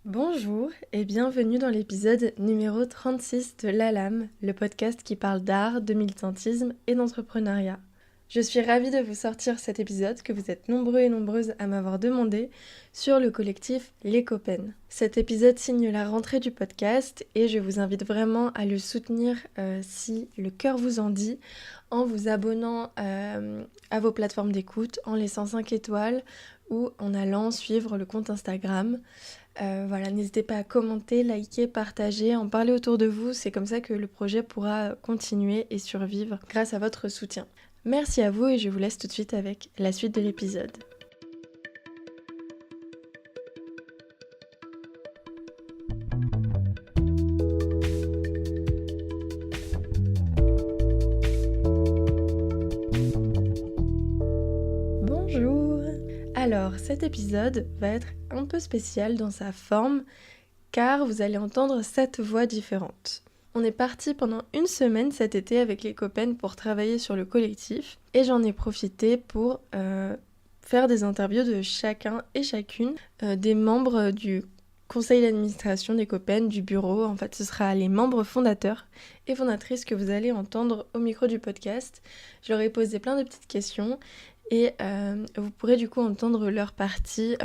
Bonjour et bienvenue dans l'épisode numéro 36 de l'ALAM, le podcast qui parle d'art, de militantisme et d'entrepreneuriat. Je suis ravie de vous sortir cet épisode que vous êtes nombreux et nombreuses à m'avoir demandé sur le collectif Les Copennes. Cet épisode signe la rentrée du podcast et je vous invite vraiment à le soutenir si le cœur vous en dit en vous abonnant à vos plateformes d'écoute, en laissant 5 étoiles ou en allant suivre le compte Instagram. N'hésitez pas à commenter, liker, partager, en parler autour de vous, c'est comme ça que le projet pourra continuer et survivre grâce à votre soutien. Merci à vous et je vous laisse tout de suite avec la suite de l'épisode. Bonjour! Alors, cet épisode va être un peu spécial dans sa forme car vous allez entendre 7 voix différentes. On est parti pendant une semaine cet été avec les Copennes pour travailler sur le collectif et j'en ai profité pour faire des interviews de chacun et chacune des membres du conseil d'administration des Copennes, du bureau. En fait, ce sera les membres fondateurs et fondatrices que vous allez entendre au micro du podcast. Je leur ai posé plein de petites questions et vous pourrez du coup entendre leur partie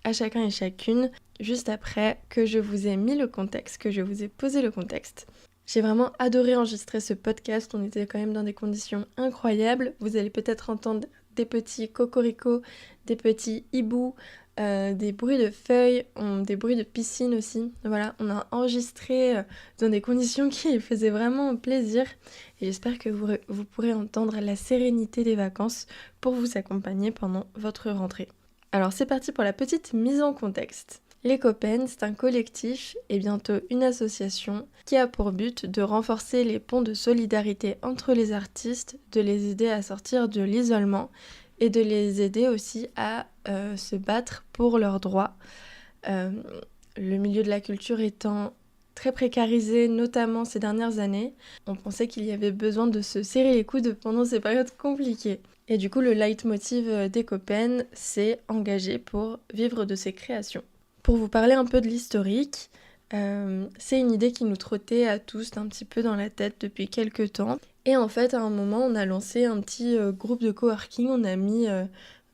à chacun et chacune juste après que je vous ai mis le contexte, que je vous ai posé le contexte. J'ai vraiment adoré enregistrer ce podcast, on était quand même dans des conditions incroyables. Vous allez peut-être entendre des petits cocoricots, des petits hiboux, des bruits de feuilles, des bruits de piscine aussi. Voilà, on a enregistré dans des conditions qui faisaient vraiment plaisir et j'espère que vous pourrez entendre la sérénité des vacances pour vous accompagner pendant votre rentrée. Alors c'est parti pour la petite mise en contexte. Les Copennes, c'est un collectif et bientôt une association qui a pour but de renforcer les ponts de solidarité entre les artistes, de les aider à sortir de l'isolement et de les aider aussi à se battre pour leurs droits. Le milieu de la culture étant très précarisé, notamment ces dernières années, on pensait qu'il y avait besoin de se serrer les coudes pendant ces périodes compliquées. Et du coup, le leitmotiv des Copennes, c'est engager pour vivre de ses créations. Pour vous parler un peu de l'historique, c'est une idée qui nous trottait à tous un petit peu dans la tête depuis quelques temps. Et en fait, à un moment, on a lancé un petit groupe de coworking. On a mis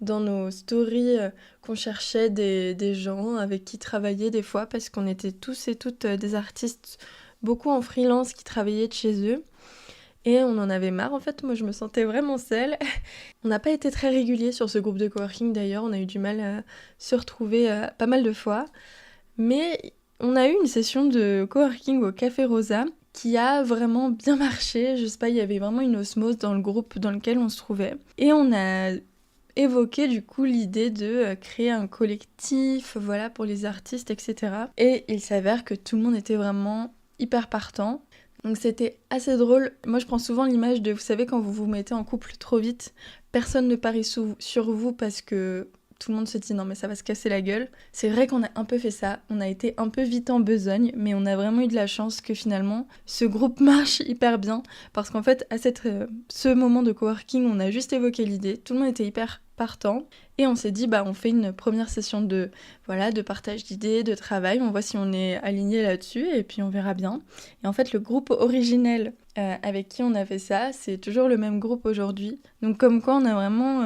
dans nos stories qu'on cherchait des gens avec qui travailler des fois, parce qu'on était tous et toutes des artistes, beaucoup en freelance qui travaillaient de chez eux. Et on en avait marre, en fait, moi je me sentais vraiment seule. On n'a pas été très régulier sur ce groupe de coworking d'ailleurs, on a eu du mal à se retrouver pas mal de fois. Mais on a eu une session de coworking au Café Rosa qui a vraiment bien marché. Je sais pas, il y avait vraiment une osmose dans le groupe dans lequel on se trouvait. Et on a évoqué du coup l'idée de créer un collectif, voilà, pour les artistes, etc. Et il s'avère que tout le monde était vraiment hyper partant. Donc c'était assez drôle. Moi je prends souvent l'image de, vous savez, quand vous vous mettez en couple trop vite, personne ne parie sur vous parce que tout le monde se dit non mais ça va se casser la gueule. C'est vrai qu'on a un peu fait ça, on a été un peu vite en besogne, mais on a vraiment eu de la chance que finalement ce groupe marche hyper bien parce qu'en fait à ce moment de coworking on a juste évoqué l'idée, tout le monde était hyper partant et on s'est dit on fait une première session de partage d'idées, de travail, on voit si on est aligné là-dessus et puis on verra bien. Et en fait le groupe originel avec qui on a fait ça, c'est toujours le même groupe aujourd'hui. Donc comme quoi on a vraiment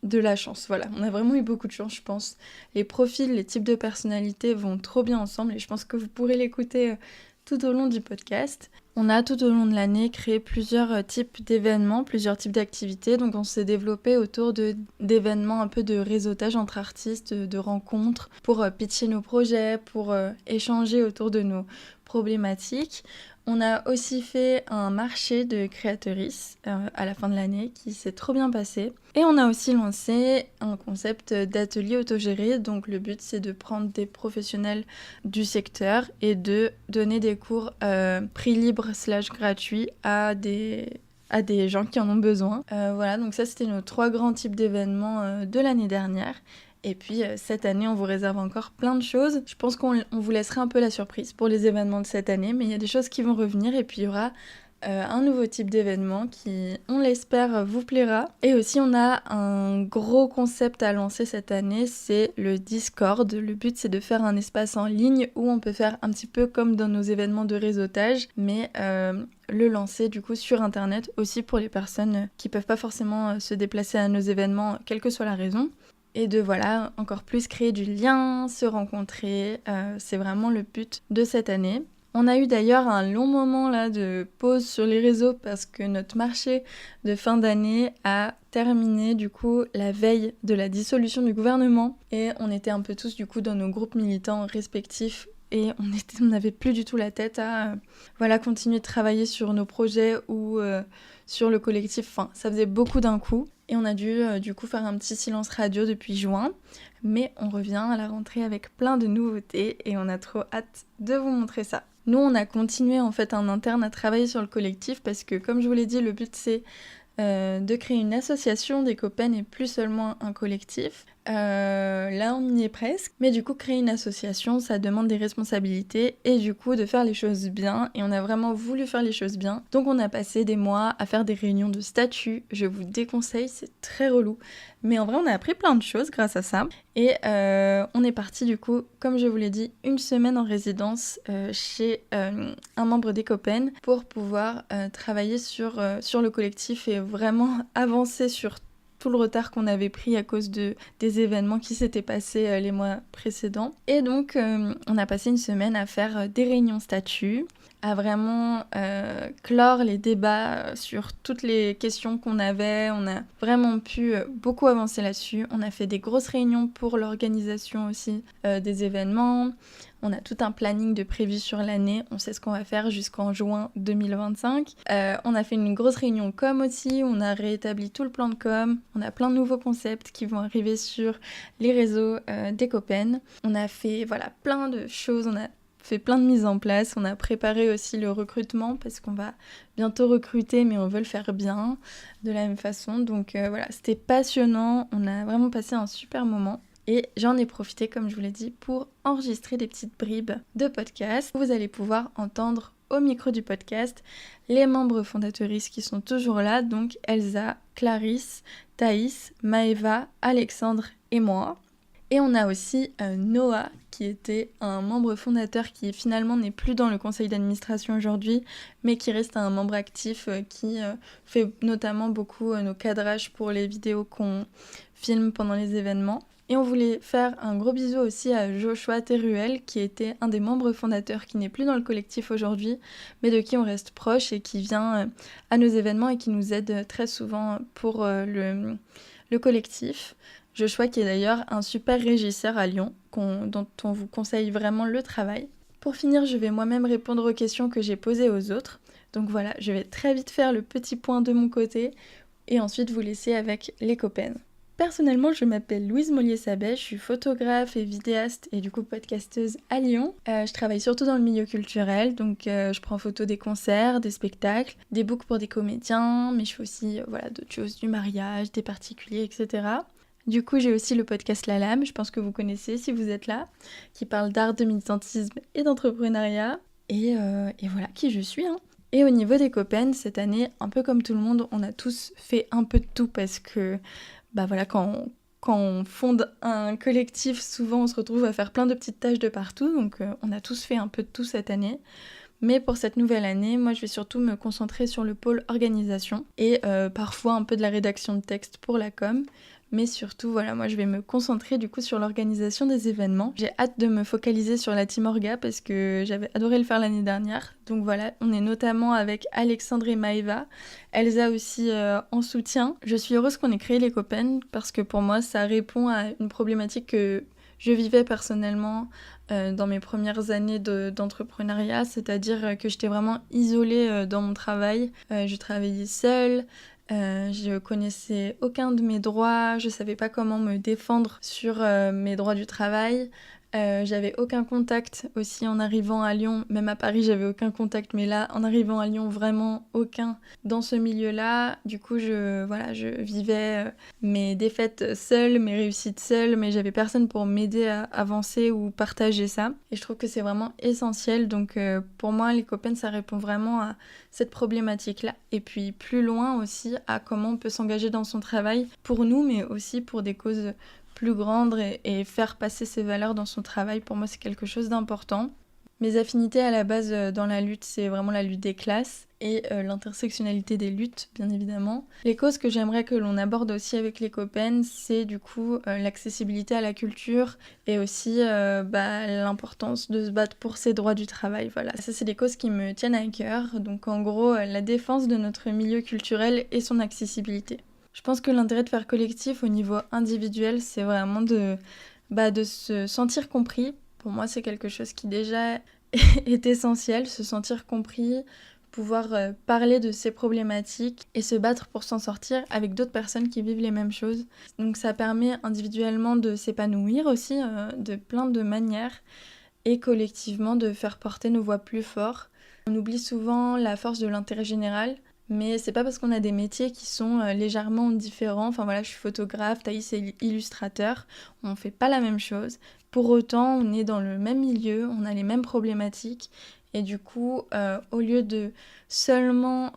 de la chance, voilà. On a vraiment eu beaucoup de chance, je pense. Les profils, les types de personnalités vont trop bien ensemble et je pense que vous pourrez l'écouter tout au long du podcast. On a tout au long de l'année créé plusieurs types d'événements, plusieurs types d'activités. Donc on s'est développé autour d'événements un peu de réseautage entre artistes, de rencontres, pour pitcher nos projets, pour échanger autour de nos problématiques. On a aussi fait un marché de créatrices à la fin de l'année qui s'est trop bien passé. Et on a aussi lancé un concept d'atelier autogéré. Donc le but c'est de prendre des professionnels du secteur et de donner des cours prix libre / gratuits à des gens qui en ont besoin. Voilà, donc ça c'était nos 3 grands types d'événements de l'année dernière. Et puis cette année, on vous réserve encore plein de choses. Je pense qu'on vous laissera un peu la surprise pour les événements de cette année, mais il y a des choses qui vont revenir et puis il y aura un nouveau type d'événement qui, on l'espère, vous plaira. Et aussi, on a un gros concept à lancer cette année, c'est le Discord. Le but, c'est de faire un espace en ligne où on peut faire un petit peu comme dans nos événements de réseautage, mais le lancer du coup sur internet aussi pour les personnes qui peuvent pas forcément se déplacer à nos événements, quelle que soit la raison. Et de voilà, encore plus créer du lien, se rencontrer, c'est vraiment le but de cette année. On a eu d'ailleurs un long moment là de pause sur les réseaux parce que notre marché de fin d'année a terminé du coup la veille de la dissolution du gouvernement et on était un peu tous du coup dans nos groupes militants respectifs et on n'avait plus du tout la tête à continuer de travailler sur nos projets ou sur le collectif. Enfin, ça faisait beaucoup d'un coup et on a dû du coup faire un petit silence radio depuis juin. Mais on revient à la rentrée avec plein de nouveautés et on a trop hâte de vous montrer ça. Nous, on a continué en fait en interne à travailler sur le collectif parce que, comme je vous l'ai dit, le but c'est de créer une association des copains et plus seulement un collectif. Là, on y est presque. Mais du coup, créer une association, ça demande des responsabilités et du coup, de faire les choses bien. Et on a vraiment voulu faire les choses bien. Donc, on a passé des mois à faire des réunions de statut. Je vous déconseille, c'est très relou. Mais en vrai, on a appris plein de choses grâce à ça. Et on est parti du coup, comme je vous l'ai dit, une semaine en résidence chez un membre des copains pour pouvoir travailler sur le collectif et vraiment avancer sur tout le retard qu'on avait pris à cause des événements qui s'étaient passés les mois précédents. Et donc, on a passé une semaine à faire des réunions statuts, à vraiment clore les débats sur toutes les questions qu'on avait. On a vraiment pu beaucoup avancer là-dessus. On a fait des grosses réunions pour l'organisation aussi des événements. On a tout un planning de prévu sur l'année. On sait ce qu'on va faire jusqu'en juin 2025. On a fait une grosse réunion com aussi. On a réétabli tout le plan de com. On a plein de nouveaux concepts qui vont arriver sur les réseaux des copains. On a fait plein de choses. On a fait plein de mises en place. On a préparé aussi le recrutement parce qu'on va bientôt recruter, mais on veut le faire bien de la même façon. Donc c'était passionnant. On a vraiment passé un super moment. Et j'en ai profité, comme je vous l'ai dit, pour enregistrer des petites bribes de podcast. Vous allez pouvoir entendre au micro du podcast les membres fondateuristes qui sont toujours là, donc Elsa, Clarisse, Thaïs, Maëva, Alexandre et moi. Et on a aussi Noah, qui était un membre fondateur qui finalement n'est plus dans le conseil d'administration aujourd'hui, mais qui reste un membre actif qui fait notamment beaucoup nos cadrages pour les vidéos qu'on filme pendant les événements. Et on voulait faire un gros bisou aussi à Joshua Teruel, qui était un des membres fondateurs, qui n'est plus dans le collectif aujourd'hui, mais de qui on reste proche et qui vient à nos événements et qui nous aide très souvent pour le collectif. Joshua qui est d'ailleurs un super régisseur à Lyon, dont on vous conseille vraiment le travail. Pour finir, je vais moi-même répondre aux questions que j'ai posées aux autres. Donc voilà, je vais très vite faire le petit point de mon côté et ensuite vous laisser avec les copains. Personnellement, je m'appelle Louise Mollier-Sabet, je suis photographe et vidéaste et du coup podcasteuse à Lyon. Je travaille surtout dans le milieu culturel, donc je prends photo des concerts, des spectacles, des books pour des comédiens, mais je fais aussi d'autres choses, du mariage, des particuliers, etc. Du coup, j'ai aussi le podcast La Lame, je pense que vous connaissez si vous êtes là, qui parle d'art, de militantisme et d'entrepreneuriat. Et voilà qui je suis. Et au niveau des copains, cette année, un peu comme tout le monde, on a tous fait un peu de tout parce que quand on fonde un collectif, souvent on se retrouve à faire plein de petites tâches de partout, donc on a tous fait un peu de tout cette année. Mais pour cette nouvelle année, moi je vais surtout me concentrer sur le pôle organisation et parfois un peu de la rédaction de texte pour la com. Mais surtout, moi je vais me concentrer du coup sur l'organisation des événements. J'ai hâte de me focaliser sur la team Orga parce que j'avais adoré le faire l'année dernière. Donc voilà, on est notamment avec Alexandre et Maëva, Elsa aussi en soutien. Je suis heureuse qu'on ait créé les copains parce que pour moi ça répond à une problématique que je vivais personnellement dans mes premières années d'entrepreneuriat, c'est-à-dire que j'étais vraiment isolée dans mon travail. Je travaillais seule. Je connaissais aucun de mes droits, je savais pas comment me défendre sur mes droits du travail. J'avais aucun contact aussi en arrivant à Lyon, même à Paris j'avais aucun contact, mais là en arrivant à Lyon vraiment aucun dans ce milieu-là. Du coup je vivais mes défaites seule, mes réussites seule, mais j'avais personne pour m'aider à avancer ou partager ça. Et je trouve que c'est vraiment essentiel, donc pour moi les copains ça répond vraiment à cette problématique-là. Et puis plus loin aussi à comment on peut s'engager dans son travail pour nous, mais aussi pour des causes plus grande et faire passer ses valeurs dans son travail, pour moi c'est quelque chose d'important. Mes affinités à la base dans la lutte, c'est vraiment la lutte des classes et l'intersectionnalité des luttes, bien évidemment. Les causes que j'aimerais que l'on aborde aussi avec les copains, c'est du coup l'accessibilité à la culture et aussi l'importance de se battre pour ses droits du travail. Voilà, ça c'est des causes qui me tiennent à cœur. Donc en gros, la défense de notre milieu culturel et son accessibilité. Je pense que l'intérêt de faire collectif au niveau individuel, c'est vraiment de se sentir compris. Pour moi, c'est quelque chose qui déjà est essentiel, se sentir compris, pouvoir parler de ses problématiques et se battre pour s'en sortir avec d'autres personnes qui vivent les mêmes choses. Donc ça permet individuellement de s'épanouir aussi de plein de manières et collectivement de faire porter nos voix plus fort. On oublie souvent la force de l'intérêt général. Mais c'est pas parce qu'on a des métiers qui sont légèrement différents. Enfin voilà, je suis photographe, Thaïs est illustrateur. On fait pas la même chose. Pour autant, on est dans le même milieu, on a les mêmes problématiques. Et du coup, au lieu de seulement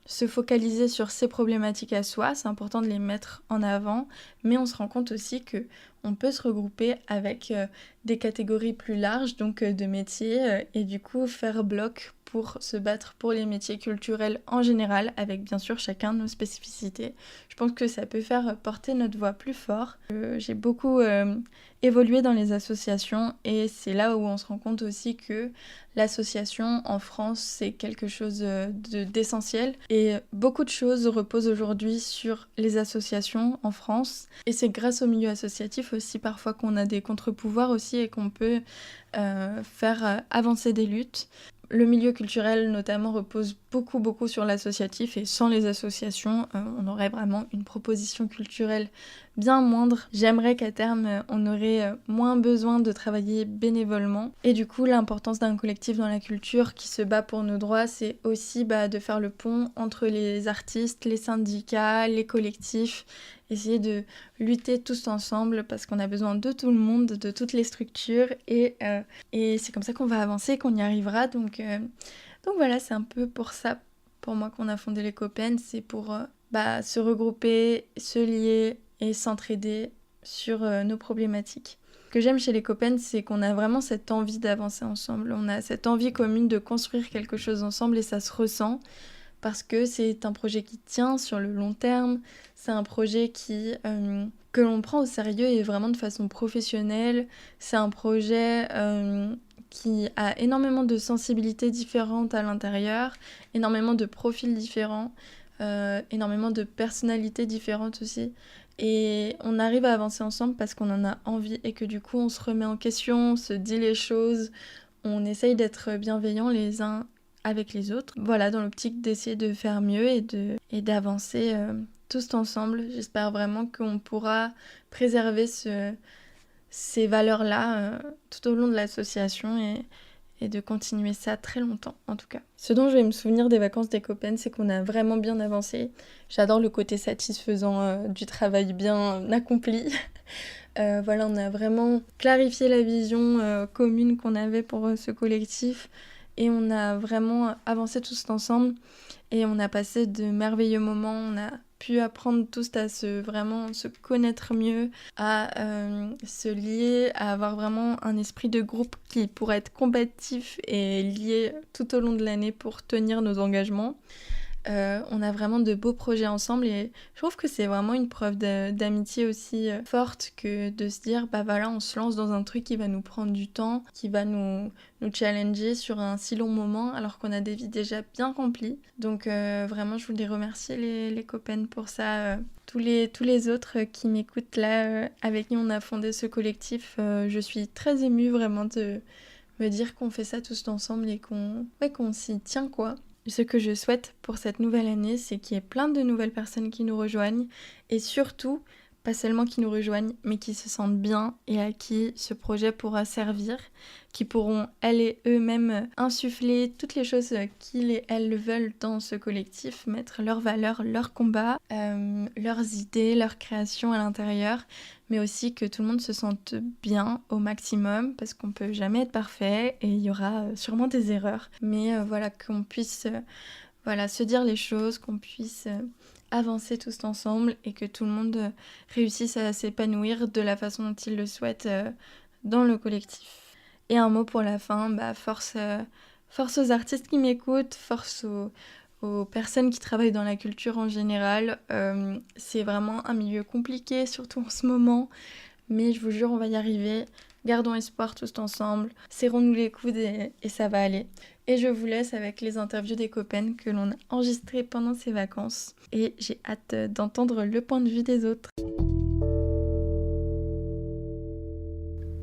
se focaliser sur ces problématiques à soi, c'est important de les mettre en avant. Mais on se rend compte aussi que on peut se regrouper avec des catégories plus larges, donc de métiers, et du coup faire bloc pour se battre pour les métiers culturels en général, avec bien sûr chacun nos spécificités. Je pense que ça peut faire porter notre voix plus fort. J'ai beaucoup évolué dans les associations et c'est là où on se rend compte aussi que l'association en France c'est quelque chose d'essentiel et beaucoup de choses reposent aujourd'hui sur les associations en France et c'est grâce au milieu associatif aussi parfois qu'on a des contre-pouvoirs aussi et qu'on peut faire avancer des luttes. Le milieu culturel notamment repose beaucoup sur l'associatif et sans les associations, on aurait vraiment une proposition culturelle bien moindre. J'aimerais qu'à terme, on aurait moins besoin de travailler bénévolement. Et du coup, l'importance d'un collectif dans la culture qui se bat pour nos droits, c'est aussi de faire le pont entre les artistes, les syndicats, les collectifs, essayer de lutter tous ensemble parce qu'on a besoin de tout le monde, de toutes les structures et c'est comme ça qu'on va avancer et qu'on y arrivera. Donc voilà, c'est un peu pour ça, pour moi, qu'on a fondé les copains, c'est pour se regrouper, se lier et s'entraider sur nos problématiques. Ce que j'aime chez les copains, c'est qu'on a vraiment cette envie d'avancer ensemble, on a cette envie commune de construire quelque chose ensemble et ça se ressent. Parce que c'est un projet qui tient sur le long terme, c'est un projet que l'on prend au sérieux et vraiment de façon professionnelle, c'est un projet qui a énormément de sensibilités différentes à l'intérieur, énormément de profils différents, énormément de personnalités différentes aussi. Et on arrive à avancer ensemble parce qu'on en a envie et que du coup on se remet en question, on se dit les choses, on essaye d'être bienveillants les uns avec les autres. Voilà, dans l'optique d'essayer de faire mieux et d'avancer tous ensemble. J'espère vraiment qu'on pourra préserver ces valeurs-là tout au long de l'association et de continuer ça très longtemps en tout cas. Ce dont je vais me souvenir des vacances des copains, c'est qu'on a vraiment bien avancé. J'adore le côté satisfaisant du travail bien accompli. Voilà, on a vraiment clarifié la vision commune qu'on avait pour ce collectif. Et on a vraiment avancé tous ensemble et on a passé de merveilleux moments. On a pu apprendre tous à vraiment se connaître mieux, à se lier, à avoir vraiment un esprit de groupe qui pourrait être combatif et lié tout au long de l'année pour tenir nos engagements. On a vraiment de beaux projets ensemble et je trouve que c'est vraiment une preuve d'amitié aussi forte que de se dire voilà, on se lance dans un truc qui va nous prendre du temps, qui va nous challenger sur un si long moment alors qu'on a des vies déjà bien remplies. Donc vraiment je voulais remercier les copains pour ça. Tous les autres qui m'écoutent là, avec qui on a fondé ce collectif, je suis très émue vraiment de me dire qu'on fait ça tous ensemble et qu'on s'y tient quoi. Ce que je souhaite pour cette nouvelle année, c'est qu'il y ait plein de nouvelles personnes qui nous rejoignent et surtout pas seulement qui nous rejoignent, mais qui se sentent bien et à qui ce projet pourra servir, qui pourront, elles et eux-mêmes, insuffler toutes les choses qu'ils et elles veulent dans ce collectif, mettre leurs valeurs, leurs combats, leurs idées, leurs créations à l'intérieur, mais aussi que tout le monde se sente bien au maximum, parce qu'on peut jamais être parfait et il y aura sûrement des erreurs, mais voilà, qu'on puisse se dire les choses, qu'on puisse avancer tous ensemble et que tout le monde réussisse à s'épanouir de la façon dont il le souhaite dans le collectif. Et un mot pour la fin, force aux artistes qui m'écoutent, force aux personnes qui travaillent dans la culture en général. C'est vraiment un milieu compliqué, surtout en ce moment, mais je vous jure, on va y arriver. Gardons espoir tous ensemble, serrons-nous les coudes et ça va aller. Et je vous laisse avec les interviews des copains que l'on a enregistrées pendant ces vacances. Et j'ai hâte d'entendre le point de vue des autres.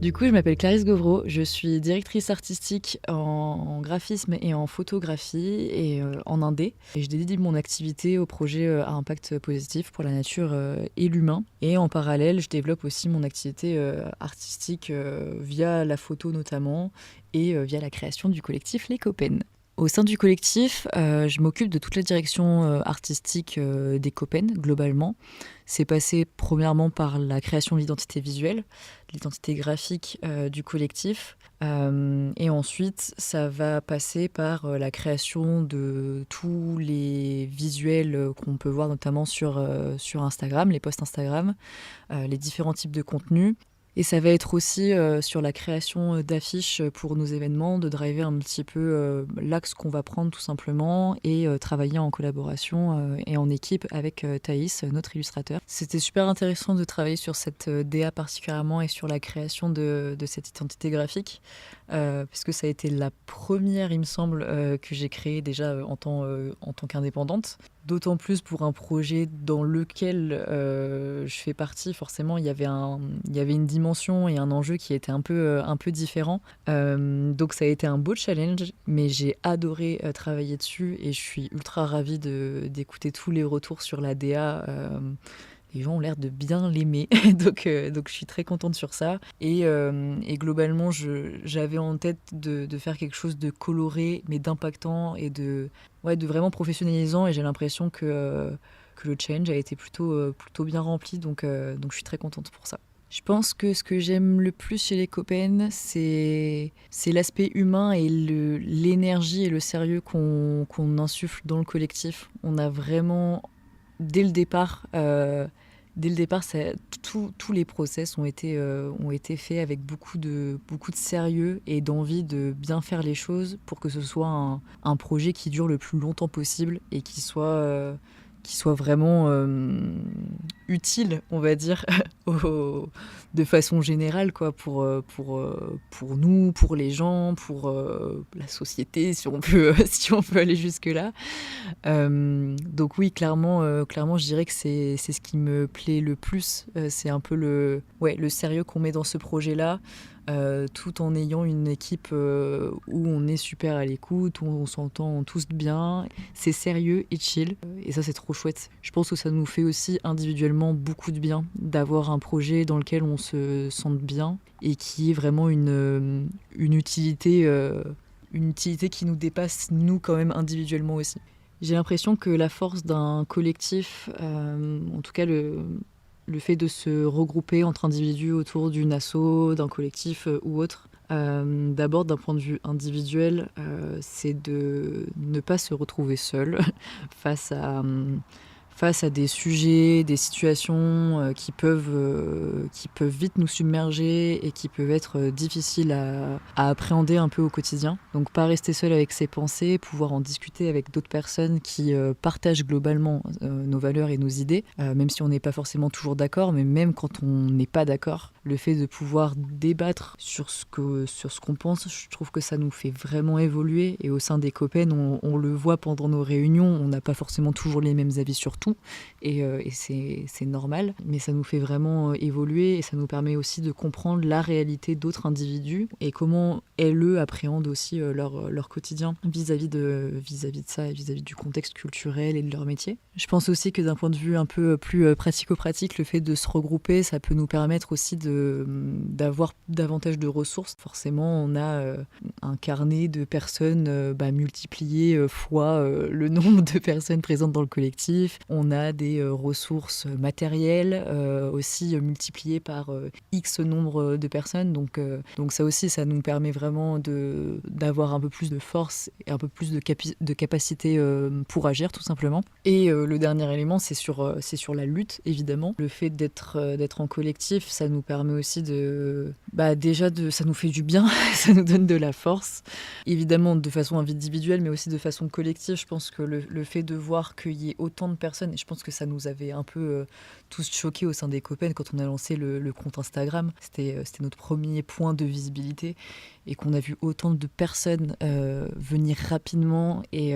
Du coup, je m'appelle Clarisse Gauvreau, je suis directrice artistique en graphisme et en photographie et en indé. Et je dédie mon activité au projet à impact positif pour la nature et l'humain. Et en parallèle, je développe aussi mon activité artistique via la photo notamment et via la création du collectif Les Copains. Au sein du collectif, je m'occupe de toute la direction artistique des Copains, globalement. C'est passé premièrement par la création de l'identité visuelle, l'identité graphique du collectif. Et ensuite, ça va passer par la création de tous les visuels qu'on peut voir notamment sur Instagram, les posts Instagram, les différents types de contenus. Et ça va être aussi sur la création d'affiches pour nos événements, de driver un petit peu l'axe qu'on va prendre tout simplement et travailler en collaboration et en équipe avec Thaïs, notre illustrateur. C'était super intéressant de travailler sur cette DA particulièrement et sur la création de cette identité graphique, puisque ça a été la première, il me semble, que j'ai créée déjà en tant qu'indépendante. D'autant plus pour un projet dans lequel je fais partie, forcément, il y avait une dimension et un enjeu qui était un peu différent. Donc ça a été un beau challenge, mais j'ai adoré travailler dessus et je suis ultra ravie d'écouter tous les retours sur la DA. Les gens ont l'air de bien l'aimer, donc je suis très contente sur ça. Et globalement, j'avais en tête de faire quelque chose de coloré, mais d'impactant et de vraiment professionnalisant. Et j'ai l'impression que le challenge a été plutôt bien rempli, donc je suis très contente pour ça. Je pense que ce que j'aime le plus chez les Copains, c'est l'aspect humain et l'énergie et le sérieux qu'on insuffle dans le collectif. On a vraiment, dès le départ, tous les process ont été faits avec beaucoup de sérieux et d'envie de bien faire les choses pour que ce soit un projet qui dure le plus longtemps possible et qui soit vraiment utile, on va dire, de façon générale, quoi, pour nous, pour les gens, pour la société, si on peut aller jusque-là. Donc oui, clairement, je dirais que c'est ce qui me plaît le plus. C'est un peu le sérieux qu'on met dans ce projet-là. Tout en ayant une équipe où on est super à l'écoute, où on s'entend tous bien. C'est sérieux et chill, et ça c'est trop chouette. Je pense que ça nous fait aussi individuellement beaucoup de bien d'avoir un projet dans lequel on se sente bien et qui est vraiment une utilité qui nous dépasse, nous quand même individuellement aussi. J'ai l'impression que la force d'un collectif, en tout cas le fait de se regrouper entre individus autour d'une asso, d'un collectif ou autre, d'abord d'un point de vue individuel, c'est de ne pas se retrouver seul face à des sujets, des situations qui peuvent vite nous submerger et qui peuvent être difficiles à appréhender un peu au quotidien. Donc pas rester seul avec ses pensées, pouvoir en discuter avec d'autres personnes qui partagent globalement nos valeurs et nos idées, même si on n'est pas forcément toujours d'accord, mais même quand on n'est pas d'accord, le fait de pouvoir débattre sur ce qu'on pense, je trouve que ça nous fait vraiment évoluer. Et au sein des Copains, on le voit pendant nos réunions, on n'a pas forcément toujours les mêmes avis sur tout. tout et c'est normal, mais ça nous fait vraiment évoluer et ça nous permet aussi de comprendre la réalité d'autres individus et comment eux appréhendent aussi leur quotidien vis-à-vis de ça et vis-à-vis du contexte culturel et de leur métier. Je pense aussi que d'un point de vue un peu plus pratico-pratique, le fait de se regrouper, ça peut nous permettre aussi d'avoir davantage de ressources. Forcément, on a un carnet de personnes multiplié fois le nombre de personnes présentes dans le collectif. On a des ressources matérielles aussi multipliées par X nombre de personnes. Donc ça aussi, ça nous permet vraiment d'avoir un peu plus de force et un peu plus de capacité pour agir, tout simplement. Et le dernier élément, c'est sur la lutte, évidemment. Le fait d'être en collectif, ça nous permet aussi ça nous fait du bien, ça nous donne de la force. Évidemment, de façon individuelle, mais aussi de façon collective. Je pense que le fait de voir qu'il y ait autant de personnes, et je pense que ça nous avait un peu tous choqués au sein des Copen quand on a lancé le compte Instagram. C'était notre premier point de visibilité et qu'on a vu autant de personnes venir rapidement et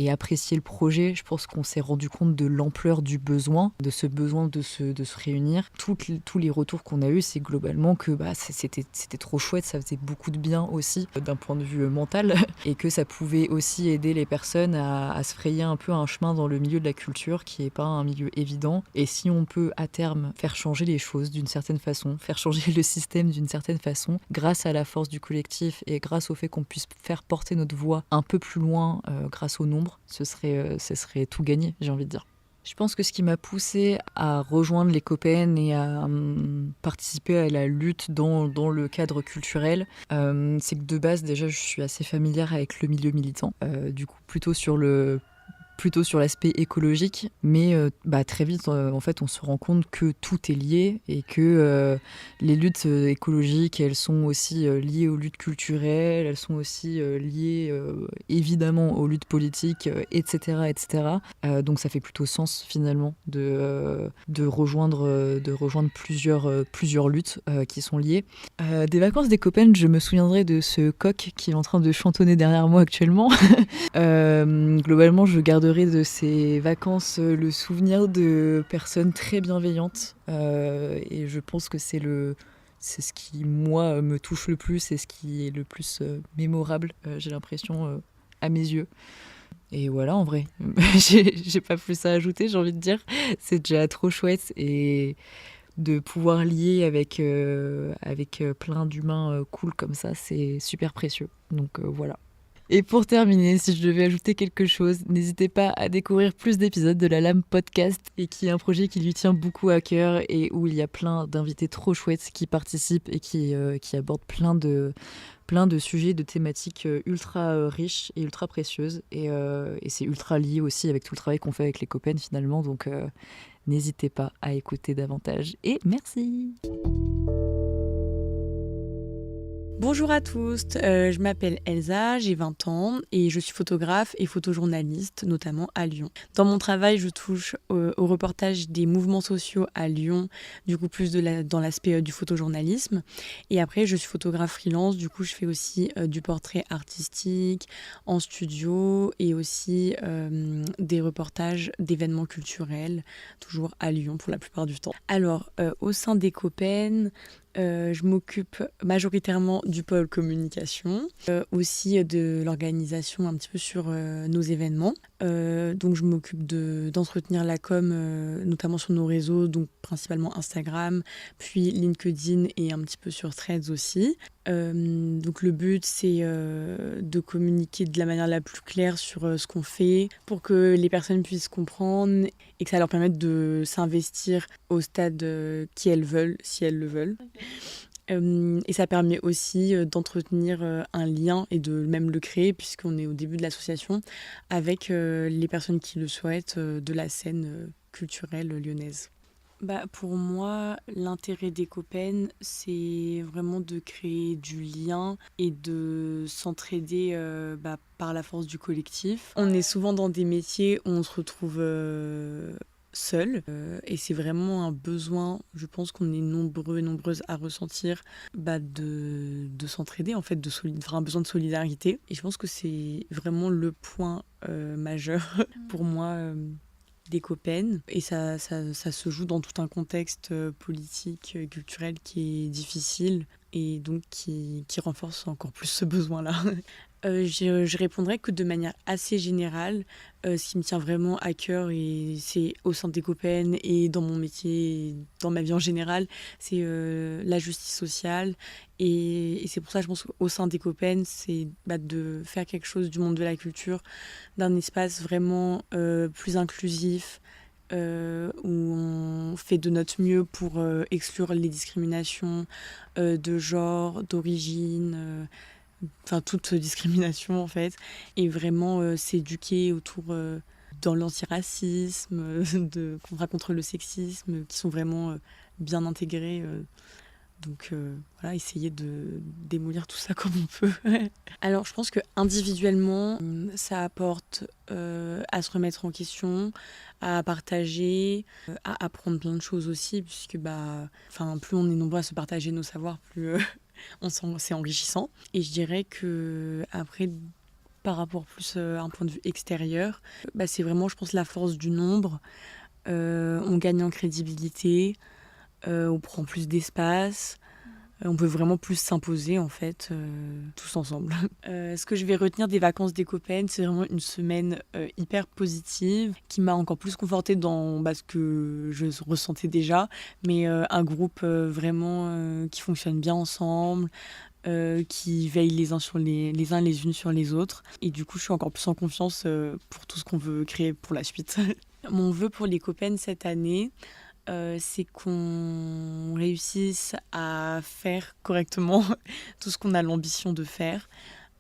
apprécier le projet. Je pense qu'on s'est rendu compte de l'ampleur du besoin, de ce besoin de se réunir. Tous les retours qu'on a eus, c'est globalement que c'était trop chouette, ça faisait beaucoup de bien aussi d'un point de vue mental et que ça pouvait aussi aider les personnes à se frayer un peu un chemin dans le milieu de la culture qui n'est pas un milieu évident. Et si on peut à terme faire changer les choses d'une certaine façon, faire changer le système d'une certaine façon, grâce à la force du collectif et grâce au fait qu'on puisse faire porter notre voix un peu plus loin grâce au nombre, ce serait tout gagné, j'ai envie de dire. Je pense que ce qui m'a poussée à rejoindre les Copen et à participer à la lutte dans le cadre culturel, c'est que de base, déjà, je suis assez familière avec le milieu militant. Du coup, plutôt sur l'aspect écologique, mais très vite, en fait, on se rend compte que tout est lié et que les luttes écologiques, elles sont aussi liées aux luttes culturelles, elles sont aussi liées évidemment aux luttes politiques, etc., etc. Donc ça fait plutôt sens finalement de rejoindre plusieurs luttes qui sont liées. Des vacances des Copen, je me souviendrai de ce coq qui est en train de chantonner derrière moi actuellement. Globalement, je garderai de ces vacances le souvenir de personnes très bienveillantes et je pense que c'est ce qui, moi, me touche le plus et ce qui est le plus mémorable, j'ai l'impression, à mes yeux. Et voilà, en vrai, j'ai pas plus à ajouter, j'ai envie de dire. C'est déjà trop chouette et de pouvoir lier avec plein d'humains cool comme ça, c'est super précieux. Donc voilà. Et pour terminer, si je devais ajouter quelque chose, n'hésitez pas à découvrir plus d'épisodes de La Lame Podcast, et qui est un projet qui lui tient beaucoup à cœur et où il y a plein d'invités trop chouettes qui participent et qui abordent plein de sujets, de thématiques ultra riches et ultra précieuses. Et c'est ultra lié aussi avec tout le travail qu'on fait avec les Copen finalement. Donc n'hésitez pas à écouter davantage. Et merci! Bonjour à tous, je m'appelle Elsa, j'ai 20 ans et je suis photographe et photojournaliste, notamment à Lyon. Dans mon travail, je touche au reportage des mouvements sociaux à Lyon, du coup plus dans l'aspect du photojournalisme. Et après, je suis photographe freelance, du coup je fais aussi du portrait artistique en studio et aussi des reportages d'événements culturels, toujours à Lyon pour la plupart du temps. Alors, au sein des Copen, je m'occupe majoritairement du pôle communication, aussi de l'organisation un petit peu sur nos événements. Donc je m'occupe d'entretenir la com, notamment sur nos réseaux, donc principalement Instagram, puis LinkedIn et un petit peu sur Threads aussi. Donc le but c'est de communiquer de la manière la plus claire sur ce qu'on fait pour que les personnes puissent comprendre et que ça leur permette de s'investir au stade qu'elles veulent, si elles le veulent. Et ça permet aussi d'entretenir un lien et de même le créer, puisqu'on est au début de l'association, avec les personnes qui le souhaitent de la scène culturelle lyonnaise. Pour moi, l'intérêt des Copen, c'est vraiment de créer du lien et de s'entraider par la force du collectif. On est souvent dans des métiers où on se retrouve seul et c'est vraiment un besoin, je pense qu'on est nombreux et nombreuses à ressentir, de s'entraider en fait, un besoin de solidarité. Et je pense que c'est vraiment le point majeur pour moi des copaines. Et ça se joue dans tout un contexte politique, culturel qui est difficile et donc qui renforce encore plus ce besoin-là. Je répondrais que de manière assez générale, ce qui me tient vraiment à cœur, et c'est au sein des copaines et dans mon métier, et dans ma vie en général, c'est la justice sociale. Et c'est pour ça, je pense qu'au sein des copaines, c'est de faire quelque chose du monde de la culture, d'un espace vraiment plus inclusif, où on fait de notre mieux pour exclure les discriminations de genre, d'origine, toute discrimination en fait, et vraiment s'éduquer autour dans l'antiracisme, de combat contre le sexisme, qui sont vraiment bien intégrés. Donc voilà, essayer de démolir tout ça comme on peut. Alors je pense que individuellement, ça apporte à se remettre en question, à partager, à apprendre plein de choses aussi, puisque plus on est nombreux à se partager nos savoirs, plus c'est enrichissant. Et je dirais que après, par rapport plus à un point de vue extérieur, c'est vraiment, je pense, la force du nombre. On gagne en crédibilité, on prend plus d'espace, on peut vraiment plus s'imposer en fait, tous ensemble. Ce que je vais retenir des vacances des copaines, c'est vraiment une semaine hyper positive, qui m'a encore plus confortée dans ce que je ressentais déjà, mais un groupe vraiment qui fonctionne bien ensemble, qui veillent les uns les unes sur les autres. Et du coup, je suis encore plus en confiance pour tout ce qu'on veut créer pour la suite. Mon vœu pour les copaines cette année, c'est qu'on réussisse à faire correctement tout ce qu'on a l'ambition de faire,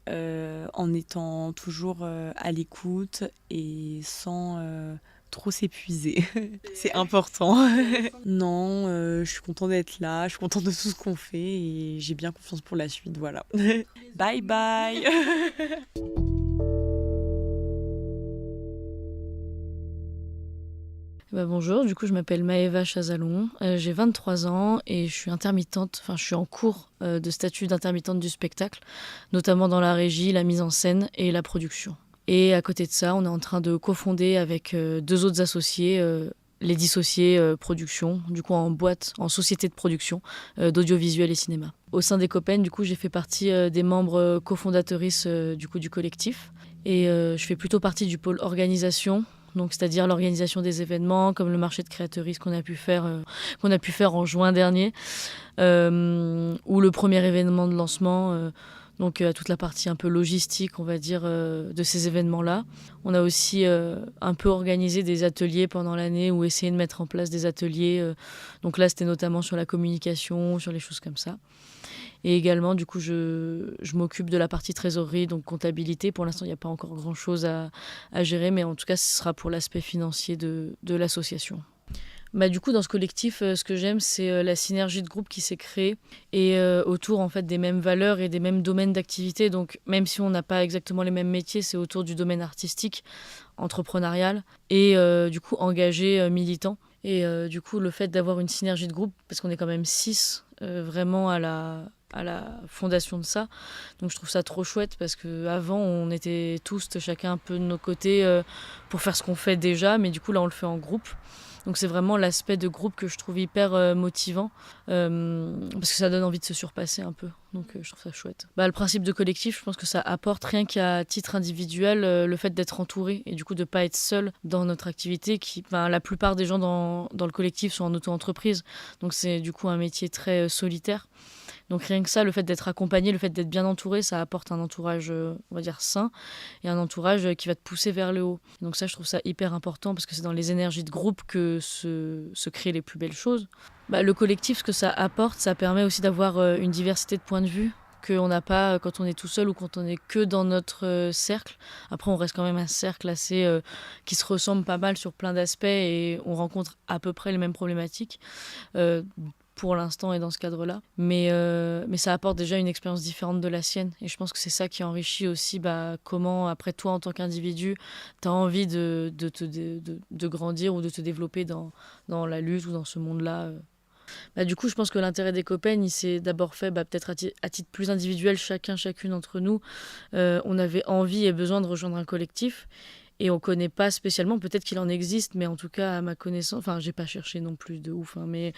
en étant toujours à l'écoute et sans trop s'épuiser. C'est important. Non, je suis contente d'être là, je suis contente de tout ce qu'on fait et j'ai bien confiance pour la suite, voilà. Bye bye. Bonjour, du coup je m'appelle Maëva Chazalon, j'ai 23 ans et je suis intermittente, je suis en cours de statut d'intermittente du spectacle, notamment dans la régie, la mise en scène et la production. Et à côté de ça, on est en train de cofonder avec 2 autres associés, les Dissociés Productions, du coup en boîte, en société de production d'audiovisuel et cinéma. Au sein des copaines, du coup j'ai fait partie des membres cofondatrices du collectif, et je fais plutôt partie du pôle organisation. Donc, c'est-à-dire l'organisation des événements, comme le marché de créateurises qu'on a pu faire en juin dernier, ou le premier événement de lancement, donc toute la partie un peu logistique, on va dire, de ces événements-là. On a aussi un peu organisé des ateliers pendant l'année, ou essayé de mettre en place des ateliers. Donc là, c'était notamment sur la communication, sur les choses comme ça. Et également, du coup, je m'occupe de la partie trésorerie, donc comptabilité. Pour l'instant, il n'y a pas encore grand-chose à gérer, mais en tout cas, ce sera pour l'aspect financier de l'association. Du coup, dans ce collectif, ce que j'aime, c'est la synergie de groupe qui s'est créée, et autour en fait des mêmes valeurs et des mêmes domaines d'activité. Donc, même si on n'a pas exactement les mêmes métiers, c'est autour du domaine artistique, entrepreneurial et du coup engagé, militant. Et du coup, le fait d'avoir une synergie de groupe, parce qu'on est quand même 6 vraiment à la fondation de ça. Donc je trouve ça trop chouette, parce qu'avant on était tous chacun un peu de nos côtés pour faire ce qu'on fait déjà, mais du coup là on le fait en groupe. Donc c'est vraiment l'aspect de groupe que je trouve hyper motivant, parce que ça donne envie de se surpasser un peu. Donc je trouve ça chouette. Le principe de collectif, je pense que ça apporte, rien qu'à titre individuel, le fait d'être entouré et du coup de ne pas être seul dans notre activité. La plupart des gens dans le collectif sont en auto-entreprise, donc c'est du coup un métier très solitaire. Donc rien que ça, le fait d'être accompagné, le fait d'être bien entouré, ça apporte un entourage, on va dire, sain, et un entourage qui va te pousser vers le haut. Donc ça, je trouve ça hyper important, parce que c'est dans les énergies de groupe que se créent les plus belles choses. Le collectif, ce que ça apporte, ça permet aussi d'avoir une diversité de points de vue qu'on n'a pas quand on est tout seul ou quand on est que dans notre cercle. Après, on reste quand même un cercle assez qui se ressemble pas mal sur plein d'aspects, et on rencontre à peu près les mêmes problématiques. Pour l'instant et dans ce cadre-là. Mais ça apporte déjà une expérience différente de la sienne. Et je pense que c'est ça qui enrichit aussi comment, après, toi, en tant qu'individu, tu as envie de grandir ou de te développer dans la lutte ou dans ce monde-là. Du coup, je pense que l'intérêt des copaines, il s'est d'abord fait peut-être à titre plus individuel, chacune d'entre nous. On avait envie et besoin de rejoindre un collectif. et on connaît pas spécialement, peut-être qu'il en existe, mais en tout cas à ma connaissance, enfin j'ai pas cherché non plus de ouf, hein, mais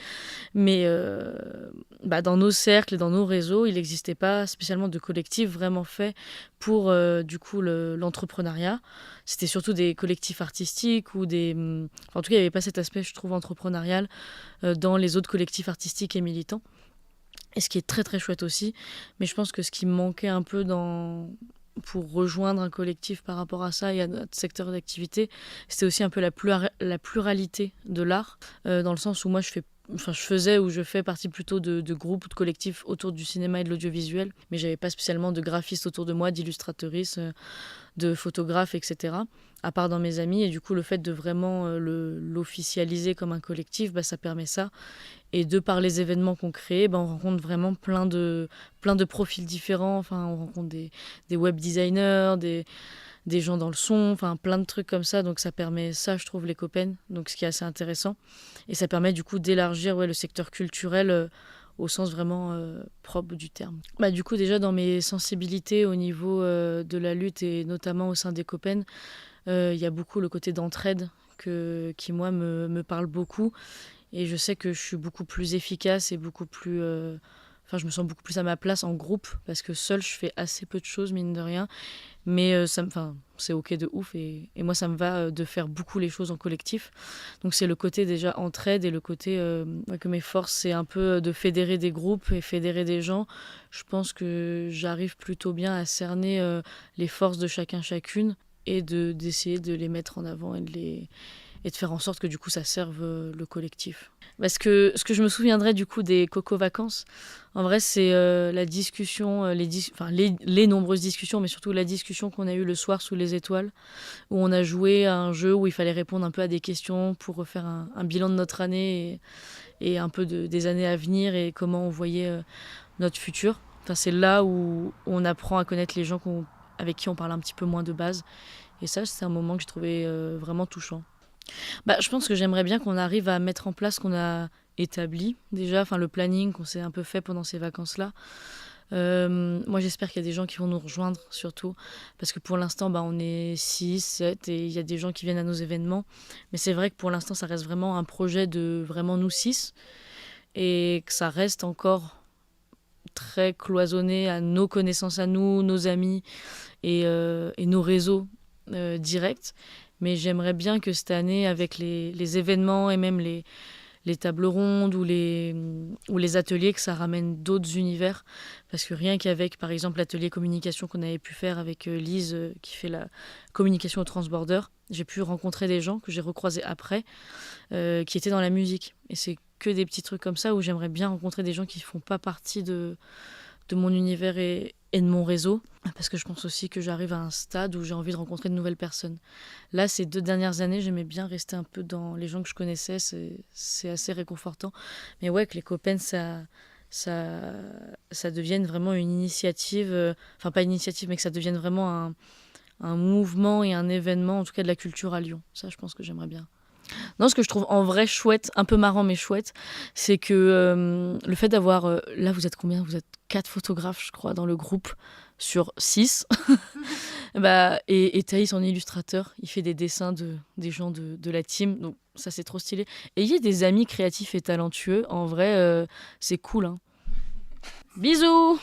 dans nos cercles et dans nos réseaux, il n'existait pas spécialement de collectif vraiment fait pour du coup l'entrepreneuriat. C'était surtout des collectifs artistiques ou en tout cas il n'y avait pas cet aspect, je trouve, entrepreneurial dans les autres collectifs artistiques et militants. Et ce qui est très très chouette aussi, mais je pense que ce qui me manquait un peu pour rejoindre un collectif par rapport à ça et à notre secteur d'activité, c'était aussi un peu la pluralité de l'art, dans le sens où moi je fais partie plutôt de groupes ou de collectifs autour du cinéma et de l'audiovisuel, mais j'avais pas spécialement de graphistes autour de moi, d'illustratrices, de photographes, etc., à part dans mes amis. Et du coup, le fait de vraiment l'officialiser comme un collectif, ça permet ça. Et de par les événements qu'on crée, on rencontre vraiment plein de profils différents. Enfin, on rencontre des web designers, des gens dans le son, enfin plein de trucs comme ça. Donc ça permet ça, je trouve, les copains. Donc ce qui est assez intéressant. Et ça permet du coup d'élargir le secteur culturel au sens vraiment propre du terme. Du coup, déjà dans mes sensibilités au niveau de la lutte et notamment au sein des copains, il y a beaucoup le côté d'entraide qui moi me parle beaucoup. Et je sais que je suis beaucoup plus efficace et beaucoup plus... je me sens beaucoup plus à ma place en groupe, parce que seule, je fais assez peu de choses, mine de rien. Mais c'est ok de ouf. Et moi, ça me va de faire beaucoup les choses en collectif. Donc c'est le côté déjà entraide et le côté que mes forces, c'est un peu de fédérer des groupes et fédérer des gens. Je pense que j'arrive plutôt bien à cerner les forces de chacune et d'essayer de les mettre en avant et de faire en sorte que du coup ça serve le collectif. Parce que ce que je me souviendrai du coup des Coco Vacances, en vrai c'est la discussion, les nombreuses discussions, mais surtout la discussion qu'on a eue le soir sous les étoiles, où on a joué à un jeu où il fallait répondre un peu à des questions pour refaire un bilan de notre année et un peu des années à venir et comment on voyait notre futur. Enfin, c'est là où on apprend à connaître les gens avec qui on parle un petit peu moins de base. Et ça, c'est un moment que j'ai trouvé vraiment touchant. Je pense que j'aimerais bien qu'on arrive à mettre en place ce qu'on a établi déjà, le planning qu'on s'est un peu fait pendant ces vacances-là. Moi, j'espère qu'il y a des gens qui vont nous rejoindre, surtout, parce que pour l'instant, on est 6, 7, et il y a des gens qui viennent à nos événements. Mais c'est vrai que pour l'instant, ça reste vraiment un projet de vraiment nous 6, et que ça reste encore très cloisonné à nos connaissances à nous, nos amis et nos réseaux directs. Mais j'aimerais bien que cette année, avec les événements et même les tables rondes ou les ateliers, que ça ramène d'autres univers. Parce que rien qu'avec, par exemple, l'atelier communication qu'on avait pu faire avec Lise, qui fait la communication au Transborder, j'ai pu rencontrer des gens que j'ai recroisés après, qui étaient dans la musique. Et c'est que des petits trucs comme ça où j'aimerais bien rencontrer des gens qui ne font pas partie de mon univers et de mon réseau, parce que je pense aussi que j'arrive à un stade où j'ai envie de rencontrer de nouvelles personnes. Là, ces 2 dernières années, j'aimais bien rester un peu dans les gens que je connaissais, c'est assez réconfortant. Mais ouais, que les copains, ça devienne vraiment une initiative, pas une initiative, mais que ça devienne vraiment un mouvement et un événement, en tout cas de la culture à Lyon. Ça, je pense que j'aimerais bien. Non, ce que je trouve en vrai chouette, un peu marrant mais chouette, c'est que le fait d'avoir... là, vous êtes combien ? Vous êtes 4 photographes, je crois, dans le groupe, sur 6. Et Thaïs, en illustrateur, il fait des dessins des gens de la team. Donc ça, c'est trop stylé. Ayez des amis créatifs et talentueux. En vrai, c'est cool. Hein. Bisous !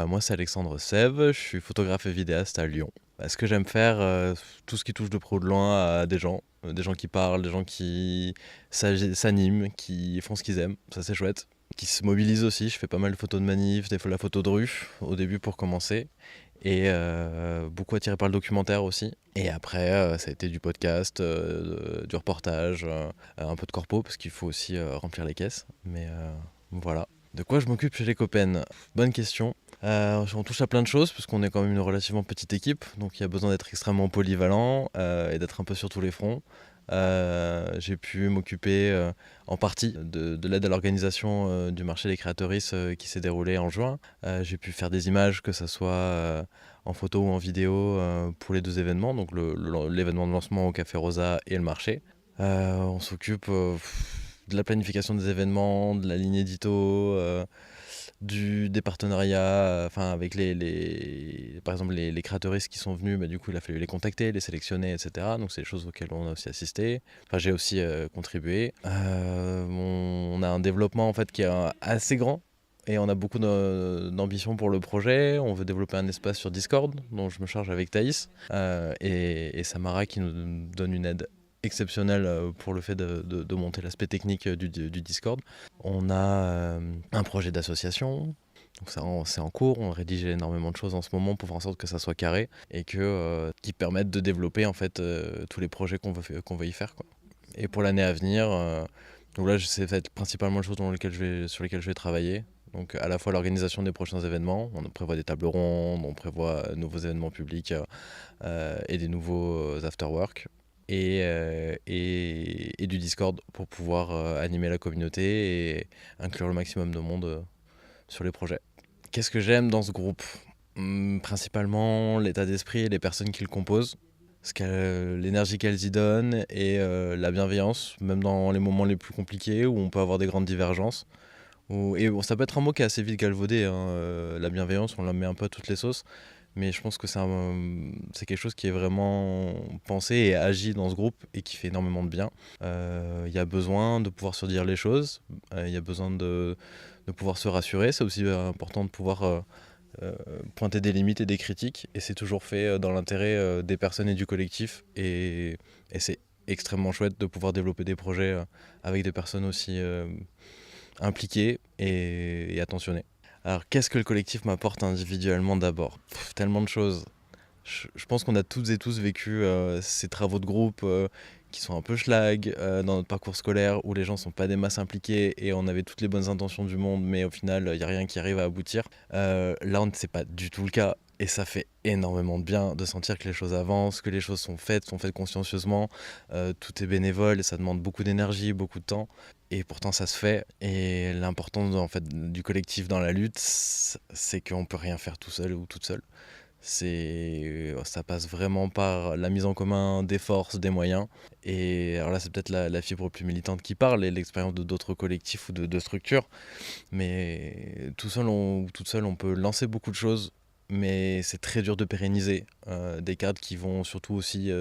Moi, c'est Alexandre Sève, je suis photographe et vidéaste à Lyon. Ce que j'aime faire, tout ce qui touche de près ou de loin à des gens qui parlent, des gens qui s'animent, qui font ce qu'ils aiment, ça c'est chouette. Qui se mobilisent aussi, je fais pas mal de photos de manifs, des fois la photo de rue au début pour commencer. Et beaucoup attiré par le documentaire aussi. Et après, ça a été du podcast, du reportage, un peu de corpo, parce qu'il faut aussi remplir les caisses. Mais voilà. De quoi je m'occupe chez les copains ? Bonne question. On touche à plein de choses parce qu'on est quand même une relativement petite équipe, donc il y a besoin d'être extrêmement polyvalent et d'être un peu sur tous les fronts. J'ai pu m'occuper en partie de l'aide à l'organisation du marché des créatrices qui s'est déroulé en juin. J'ai pu faire des images, que ce soit en photo ou en vidéo, pour les 2 événements, donc l'événement de lancement au Café Rosa et le marché. On s'occupe de la planification des événements, de la ligne édito, des partenariats avec par exemple les créateuristes qui sont venus, du coup il a fallu les contacter, les sélectionner, etc. Donc c'est des choses auxquelles on a aussi assisté. J'ai aussi contribué. On a un développement en fait qui est assez grand. Et on a beaucoup d'ambition pour le projet. On veut développer un espace sur Discord, dont je me charge avec Thaïs, et Samara qui nous donne une aide exceptionnelle pour le fait de monter l'aspect technique du Discord. On a un projet d'association, donc ça c'est en cours. On rédige énormément de choses en ce moment pour faire en sorte que ça soit carré et qui permettent de développer en fait tous les projets qu'on veut y faire, quoi. Et pour l'année à venir, donc là c'est peut-être principalement les choses sur lesquelles je vais travailler. Donc à la fois l'organisation des prochains événements, on prévoit des tables rondes, on prévoit de nouveaux événements publics et des nouveaux afterwork et du Discord pour pouvoir animer la communauté et inclure le maximum de monde sur les projets. Qu'est-ce que j'aime dans ce groupe ? Principalement l'état d'esprit et les personnes qui le composent, l'énergie qu'elles y donnent et la bienveillance, même dans les moments les plus compliqués où on peut avoir des grandes divergences. Ça peut être un mot qui est assez vite galvaudé, hein, la bienveillance, on la met un peu à toutes les sauces, mais je pense que c'est quelque chose qui est vraiment pensé et agi dans ce groupe et qui fait énormément de bien. Il y a besoin de pouvoir se dire les choses, il y a besoin de pouvoir se rassurer, c'est aussi important de pouvoir pointer des limites et des critiques, et c'est toujours fait dans l'intérêt des personnes et du collectif, et c'est extrêmement chouette de pouvoir développer des projets avec des personnes aussi impliquées et attentionnées. Alors qu'est-ce que le collectif m'apporte individuellement d'abord ? Tellement de choses. Je pense qu'on a toutes et tous vécu ces travaux de groupe qui sont un peu schlag dans notre parcours scolaire, où les gens sont pas des masses impliqués et on avait toutes les bonnes intentions du monde, mais au final il n'y a rien qui arrive à aboutir. Là c'est pas du tout le cas, et ça fait énormément de bien de sentir que les choses avancent, que les choses sont faites consciencieusement. Tout est bénévole et ça demande beaucoup d'énergie, beaucoup de temps, et pourtant ça se fait. Et l'importance en fait du collectif dans la lutte, c'est qu'on peut rien faire tout seul ou toute seule. Ça passe vraiment par la mise en commun des forces, des moyens. Et alors là, c'est peut-être la fibre plus militante qui parle et l'expérience d'autres collectifs ou de structures. Mais tout seul ou toute seule, on peut lancer beaucoup de choses, mais c'est très dur de pérenniser des cadres qui vont surtout aussi,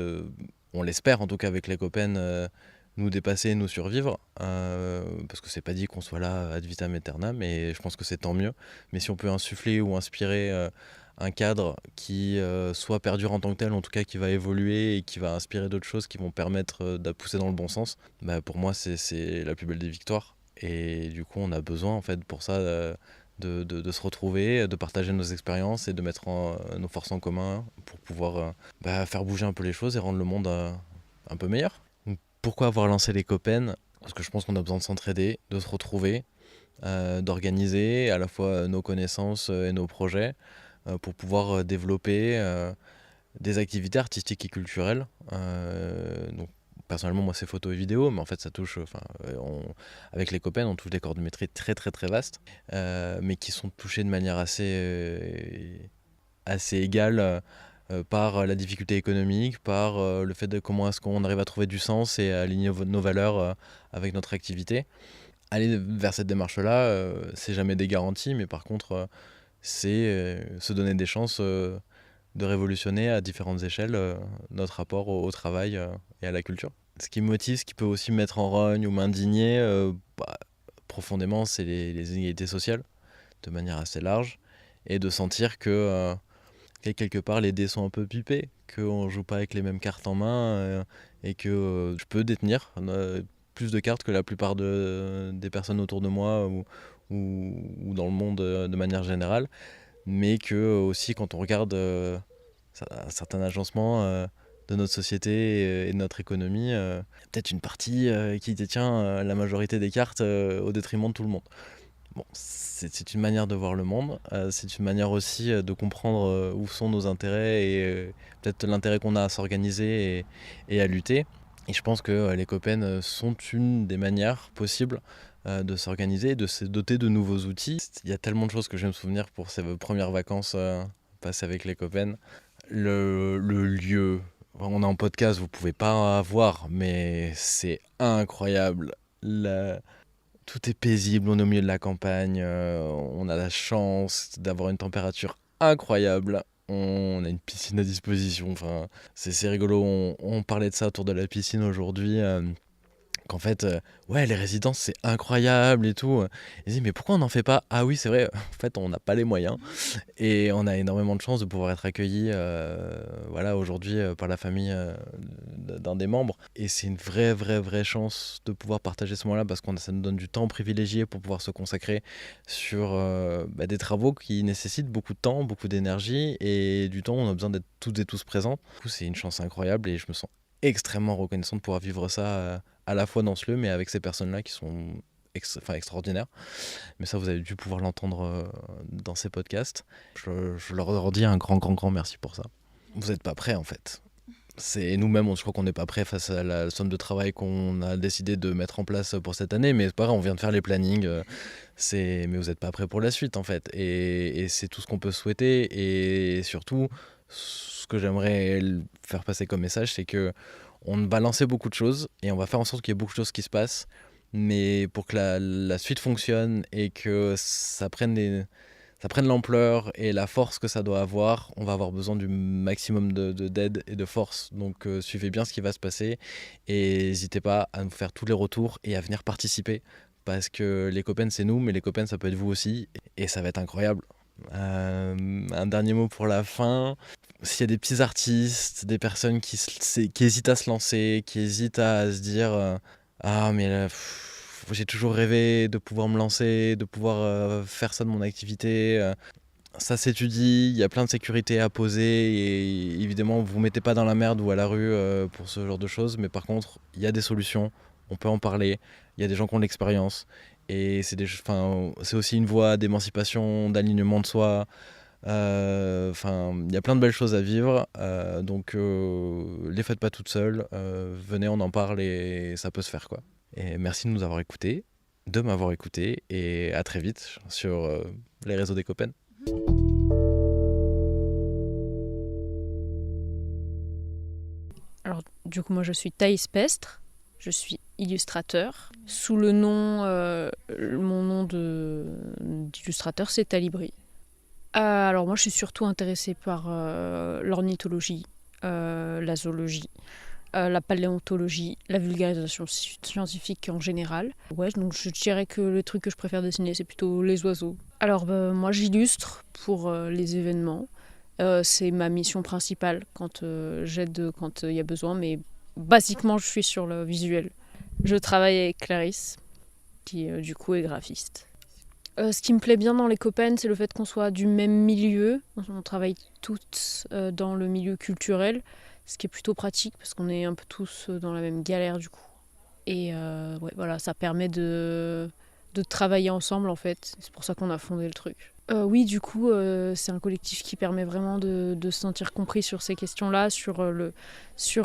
on l'espère en tout cas avec les copains, nous dépasser, nous survivre, parce que c'est pas dit qu'on soit là ad vitam aeternam, et je pense que c'est tant mieux. Mais si on peut insuffler ou inspirer un cadre qui soit perdure en tant que tel, en tout cas qui va évoluer et qui va inspirer d'autres choses qui vont permettre de pousser dans le bon sens, pour moi c'est la plus belle des victoires. Et du coup on a besoin en fait pour ça de se retrouver, de partager nos expériences et de mettre nos forces en commun pour pouvoir faire bouger un peu les choses et rendre le monde un peu meilleur. Donc, pourquoi avoir lancé les Copen ? Parce que je pense qu'on a besoin de s'entraider, de se retrouver, d'organiser à la fois nos connaissances et nos projets, pour pouvoir développer des activités artistiques et culturelles. Donc personnellement, moi c'est photo et vidéo, mais en fait ça touche, avec les copains on touche des corps de métier très très très vastes, mais qui sont touchés de manière assez égale par la difficulté économique, par le fait de comment est-ce qu'on arrive à trouver du sens et à aligner nos valeurs avec notre activité. Aller vers cette démarche-là, c'est jamais des garanties, mais par contre c'est se donner des chances de révolutionner à différentes échelles notre rapport au travail et à la culture. Ce qui me motive, ce qui peut aussi me mettre en rogne ou m'indigner profondément, c'est les inégalités sociales, de manière assez large, et de sentir que quelque part les dés sont un peu pipés, qu'on ne joue pas avec les mêmes cartes en main, et que je peux détenir plus de cartes que la plupart des personnes autour de moi ou dans le monde de manière générale, mais que aussi quand on regarde un certain agencement de notre société et de notre économie, peut-être une partie qui détient la majorité des cartes au détriment de tout le monde. Bon, c'est une manière de voir le monde, c'est une manière aussi de comprendre où sont nos intérêts et peut-être l'intérêt qu'on a à s'organiser et à lutter. Et je pense que les copains sont une des manières possibles de s'organiser, de se doter de nouveaux outils. Il y a tellement de choses que je vais me souvenir pour ces premières vacances passées avec les copains. Le lieu, on est en podcast, vous pouvez pas voir, mais c'est incroyable. tout est paisible, on est au milieu de la campagne, on a la chance d'avoir une température incroyable. On a une piscine à disposition, enfin, c'est rigolo. On parlait de ça autour de la piscine aujourd'hui. Qu'en fait, ouais, les résidences, c'est incroyable et tout. Ils disent, mais pourquoi on n'en fait pas? Ah oui, c'est vrai, en fait, on n'a pas les moyens. Et on a énormément de chance de pouvoir être accueillis voilà, aujourd'hui par la famille d'un des membres. Et c'est une vraie chance de pouvoir partager ce moment-là parce que ça nous donne du temps privilégié pour pouvoir se consacrer sur des travaux qui nécessitent beaucoup de temps, beaucoup d'énergie et du temps où on a besoin d'être toutes et tous présents. Du coup, c'est une chance incroyable et je me sens extrêmement reconnaissant de pouvoir vivre ça à la fois dans ce lieu, mais avec ces personnes-là qui sont extraordinaires. Mais ça, vous avez dû pouvoir l'entendre dans ces podcasts. Je leur redis un grand merci pour ça. Vous n'êtes pas prêts, en fait. C'est nous-mêmes, je crois qu'on n'est pas prêts face à la somme de travail qu'on a décidé de mettre en place pour cette année, mais c'est pas grave, on vient de faire les plannings. Mais vous n'êtes pas prêts pour la suite, en fait. Et c'est tout ce qu'on peut souhaiter. Et surtout, ce que j'aimerais faire passer comme message, c'est que on va lancer beaucoup de choses et on va faire en sorte qu'il y ait beaucoup de choses qui se passent, mais pour que la suite fonctionne et que ça prenne l'ampleur et la force que ça doit avoir, on va avoir besoin du maximum d'aide et de force. Donc suivez bien ce qui va se passer et n'hésitez pas à nous faire tous les retours et à venir participer parce que les copains c'est nous, mais les copains ça peut être vous aussi et ça va être incroyable. Un dernier mot pour la fin. S'il y a des petits artistes, des personnes qui hésitent à se lancer, qui hésitent à se dire ah mais là, j'ai toujours rêvé de pouvoir me lancer, de pouvoir faire ça de mon activité, ça s'étudie, il y a plein de sécurités à poser et évidemment vous ne mettez pas dans la merde ou à la rue pour ce genre de choses, mais par contre il y a des solutions, on peut en parler, il y a des gens qui ont de l'expérience et c'est aussi une voie d'émancipation, d'alignement de soi. Il y a plein de belles choses à vivre, donc les faites pas toutes seules, venez, on en parle et ça peut se faire, quoi. Et merci de m'avoir écouté et à très vite sur les réseaux des copains. Alors, du coup, moi, je suis Thaïs Pestre, je suis illustrateur. Sous le nom, mon nom d'illustrateur, c'est Talibri. Alors, moi, je suis surtout intéressée par l'ornithologie, la zoologie, la paléontologie, la vulgarisation scientifique en général. Ouais, donc je dirais que le truc que je préfère dessiner, c'est plutôt les oiseaux. Alors, moi, j'illustre pour les événements. C'est ma mission principale quand j'aide quand il y a besoin, mais basiquement je suis sur le visuel. Je travaille avec Clarisse, qui du coup est graphiste. Ce qui me plaît bien dans les copains, c'est le fait qu'on soit du même milieu. On travaille toutes dans le milieu culturel, ce qui est plutôt pratique parce qu'on est un peu tous dans la même galère du coup. Et ouais, voilà, ça permet de travailler ensemble en fait. C'est pour ça qu'on a fondé le truc. Oui, du coup, c'est un collectif qui permet vraiment de se sentir compris sur ces questions-là, sur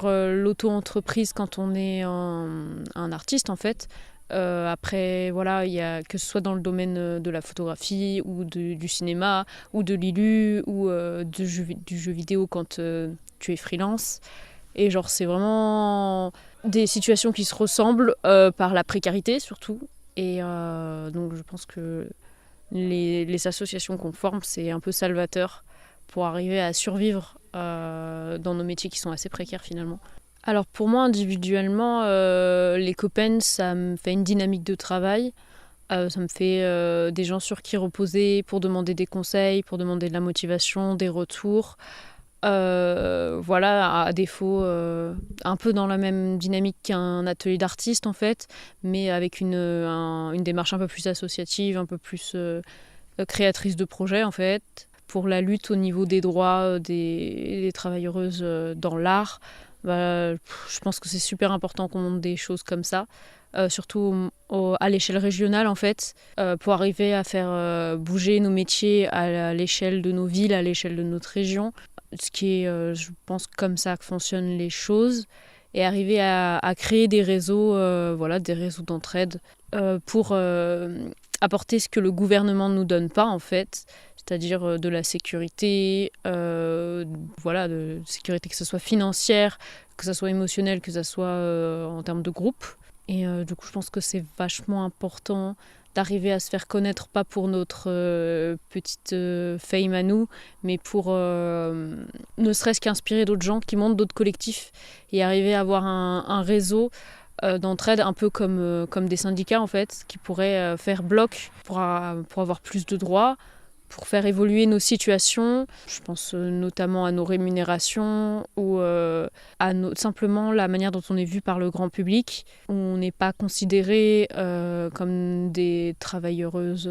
l'auto-entreprise quand on est un artiste, en fait. Après, voilà, il y a, que ce soit dans le domaine de la photographie ou du cinéma ou de l'ILU ou du jeu vidéo quand tu es freelance. Et genre, c'est vraiment des situations qui se ressemblent par la précarité, surtout. Et donc, je pense que les associations qu'on forme, c'est un peu salvateur pour arriver à survivre dans nos métiers qui sont assez précaires finalement. Alors pour moi individuellement, les copains, ça me fait une dynamique de travail, ça me fait des gens sur qui reposer pour demander des conseils, pour demander de la motivation, des retours. Voilà, à défaut, un peu dans la même dynamique qu'un atelier d'artiste en fait, mais avec une démarche un peu plus associative, un peu plus créatrice de projet en fait, pour la lutte au niveau des droits des travailleuses dans l'art. Je pense que c'est super important qu'on monte des choses comme ça, surtout à l'échelle régionale en fait, pour arriver à faire bouger nos métiers à l'échelle de nos villes, à l'échelle de notre région. Ce qui est, je pense, comme ça que fonctionnent les choses, et arriver à créer des réseaux, des réseaux d'entraide pour apporter ce que le gouvernement ne nous donne pas, en fait, c'est-à-dire de la sécurité, de sécurité, que ce soit financière, que ce soit émotionnelle, que ce soit en termes de groupe. Et du coup, je pense que c'est vachement important d'arriver à se faire connaître, pas pour notre petite fame à nous, mais pour ne serait-ce qu'inspirer d'autres gens qui montent d'autres collectifs et arriver à avoir un réseau d'entraide, un peu comme des syndicats en fait, qui pourraient faire bloc pour avoir plus de droits, pour faire évoluer nos situations. Je pense notamment à nos rémunérations ou simplement la manière dont on est vu par le grand public. On n'est pas considéré comme des travailleuses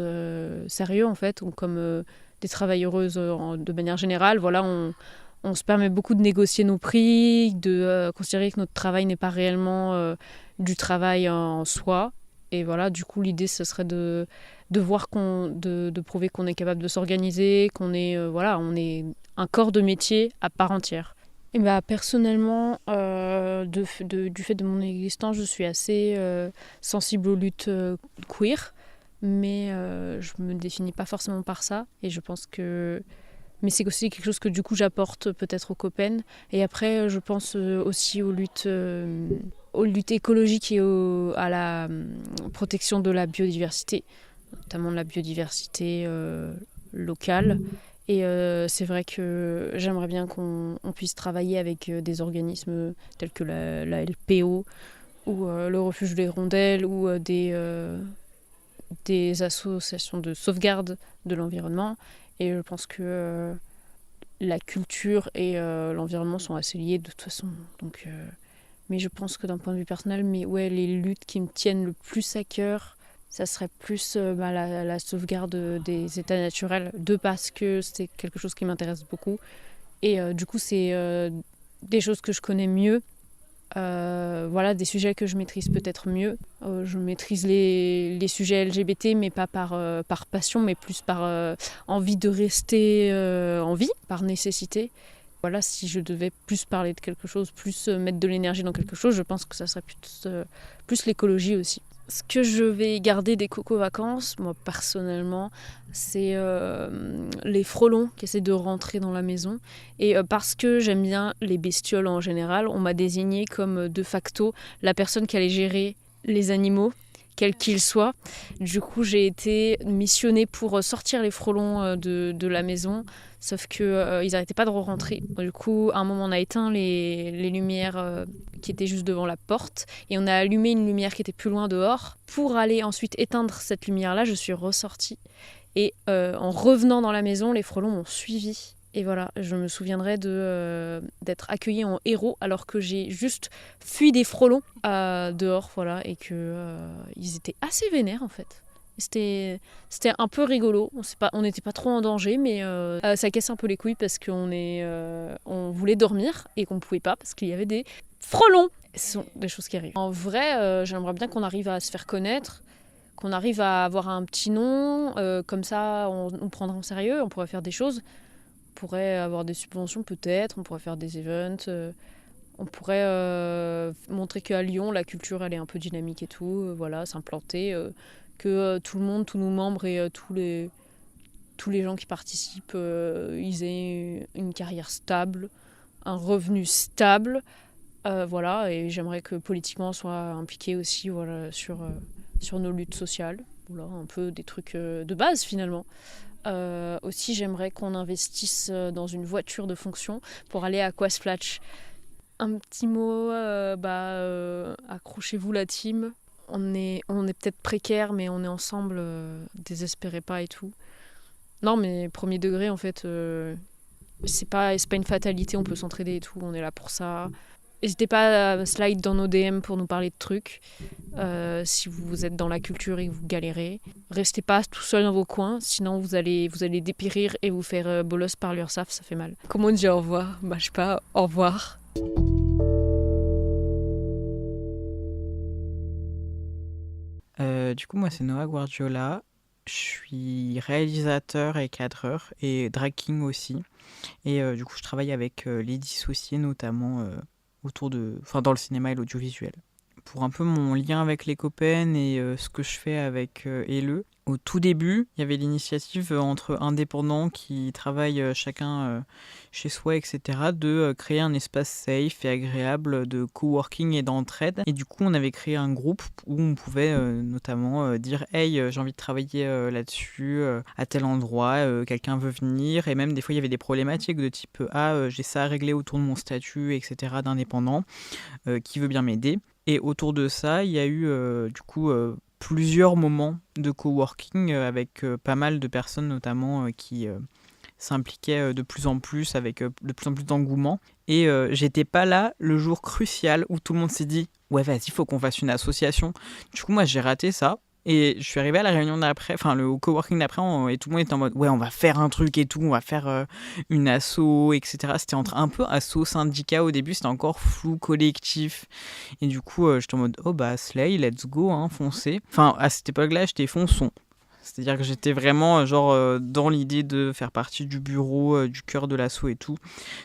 sérieuses en fait, ou comme des travailleuses de manière générale. Voilà, on se permet beaucoup de négocier nos prix, de considérer que notre travail n'est pas réellement du travail en soi. Et voilà, du coup, l'idée, ce serait de voir de prouver qu'on est capable de s'organiser, qu'on est, on est un corps de métier à part entière. Et bah, personnellement, du fait de mon existence, je suis assez sensible aux luttes queer, mais je me définis pas forcément par ça. Et je pense que... Mais c'est aussi quelque chose que du coup j'apporte peut-être aux Copen. Et après, je pense aussi aux luttes écologiques et à la protection de la biodiversité, notamment de la biodiversité locale. Et c'est vrai que j'aimerais bien qu'on puisse travailler avec des organismes tels que la LPO ou le Refuge des Rondelles ou des associations de sauvegarde de l'environnement. Et je pense que la culture et l'environnement sont assez liés de toute façon. Donc, mais je pense que d'un point de vue personnel, les luttes qui me tiennent le plus à cœur, ça serait plus la sauvegarde des états naturels, parce que c'est quelque chose qui m'intéresse beaucoup. Et du coup, c'est des choses que je connais mieux. Des sujets que je maîtrise peut-être mieux. Je maîtrise les sujets LGBT, mais pas par passion, mais plus par envie de rester en vie, par nécessité. Voilà, si je devais plus parler de quelque chose, plus mettre de l'énergie dans quelque chose, je pense que ça serait plus l'écologie aussi. Ce que je vais garder des coco-vacances, moi personnellement, c'est les frelons qui essaient de rentrer dans la maison. Et parce que j'aime bien les bestioles en général, on m'a désignée comme de facto la personne qui allait gérer les animaux, quels qu'ils soient. Du coup, j'ai été missionnée pour sortir les frelons de la maison, sauf qu'ils n'arrêtaient pas de rentrer. Du coup, à un moment, on a éteint les lumières qui étaient juste devant la porte, et on a allumé une lumière qui était plus loin dehors. Pour aller ensuite éteindre cette lumière-là, je suis ressortie. Et en revenant dans la maison, les frelons m'ont suivie. Et voilà, je me souviendrai d'être accueillie en héros alors que j'ai juste fui des frelons dehors, voilà, et qu'ils étaient assez vénères en fait. C'était un peu rigolo, on n'était pas trop en danger, mais ça casse un peu les couilles parce on voulait dormir et qu'on ne pouvait pas parce qu'il y avait des frelons. Ce sont des choses qui arrivent. En vrai, j'aimerais bien qu'on arrive à se faire connaître, qu'on arrive à avoir un petit nom, comme ça on prendra en sérieux, on pourrait faire des choses. On pourrait avoir des subventions peut-être, on pourrait faire des events, on pourrait montrer qu'à Lyon, la culture elle est un peu dynamique et tout, voilà, s'implanter, que tout le monde, tous nos membres et tous les gens qui participent, ils aient une carrière stable, un revenu stable, voilà, et j'aimerais que politiquement on soit impliqué aussi, voilà, sur nos luttes sociales, voilà, un peu des trucs de base finalement. Aussi, j'aimerais qu'on investisse dans une voiture de fonction pour aller à Quasplatch. Un petit mot, accrochez-vous la team. On est peut-être précaire, mais on est ensemble, désespérez pas et tout. Non, mais premier degré, en fait, c'est pas une fatalité, on peut s'entraider et tout, on est là pour ça. N'hésitez pas à slide dans nos DM pour nous parler de trucs. Si vous êtes dans la culture et que vous galérez, restez pas tout seul dans vos coins, sinon vous allez dépérir et vous faire bolos par l'URSSAF, ça fait mal. Comment on dit au revoir ? Je sais pas, au revoir. Du coup, moi, c'est Noah Guardiola. Je suis réalisateur et cadreur et drag king aussi. Et du coup, je travaille avec les dissociés, notamment dans le cinéma et l'audiovisuel. pour un peu mon lien avec les copains et ce que je fais avec Ele. Au tout début, il y avait l'initiative entre indépendants qui travaillent chacun chez soi, etc., de créer un espace safe et agréable de coworking et d'entraide. Et du coup, on avait créé un groupe où on pouvait notamment dire « Hey, j'ai envie de travailler là-dessus, à tel endroit, quelqu'un veut venir ?» Et même des fois, il y avait des problématiques de type « Ah, j'ai ça à régler autour de mon statut, etc., d'indépendant, qui veut bien m'aider ?» Et autour de ça, il y a eu plusieurs moments de coworking avec pas mal de personnes notamment qui s'impliquaient de plus en plus avec de plus en plus d'engouement. Et j'étais pas là le jour crucial où tout le monde s'est dit « Ouais, vas-y, faut qu'on fasse une association ». Du coup, moi, j'ai raté ça. Et je suis arrivée à la réunion d'après, enfin le coworking d'après, et tout le monde était en mode « Ouais, on va faire un truc et tout, on va faire une asso, etc. » C'était entre un peu asso syndicat au début, c'était encore flou, collectif. Et du coup, j'étais en mode « Oh bah, Slay, let's go, hein, foncez ». Enfin, à cette époque-là, j'étais fonçon. C'est-à-dire que j'étais vraiment dans l'idée de faire partie du bureau, du cœur de l'asso et tout.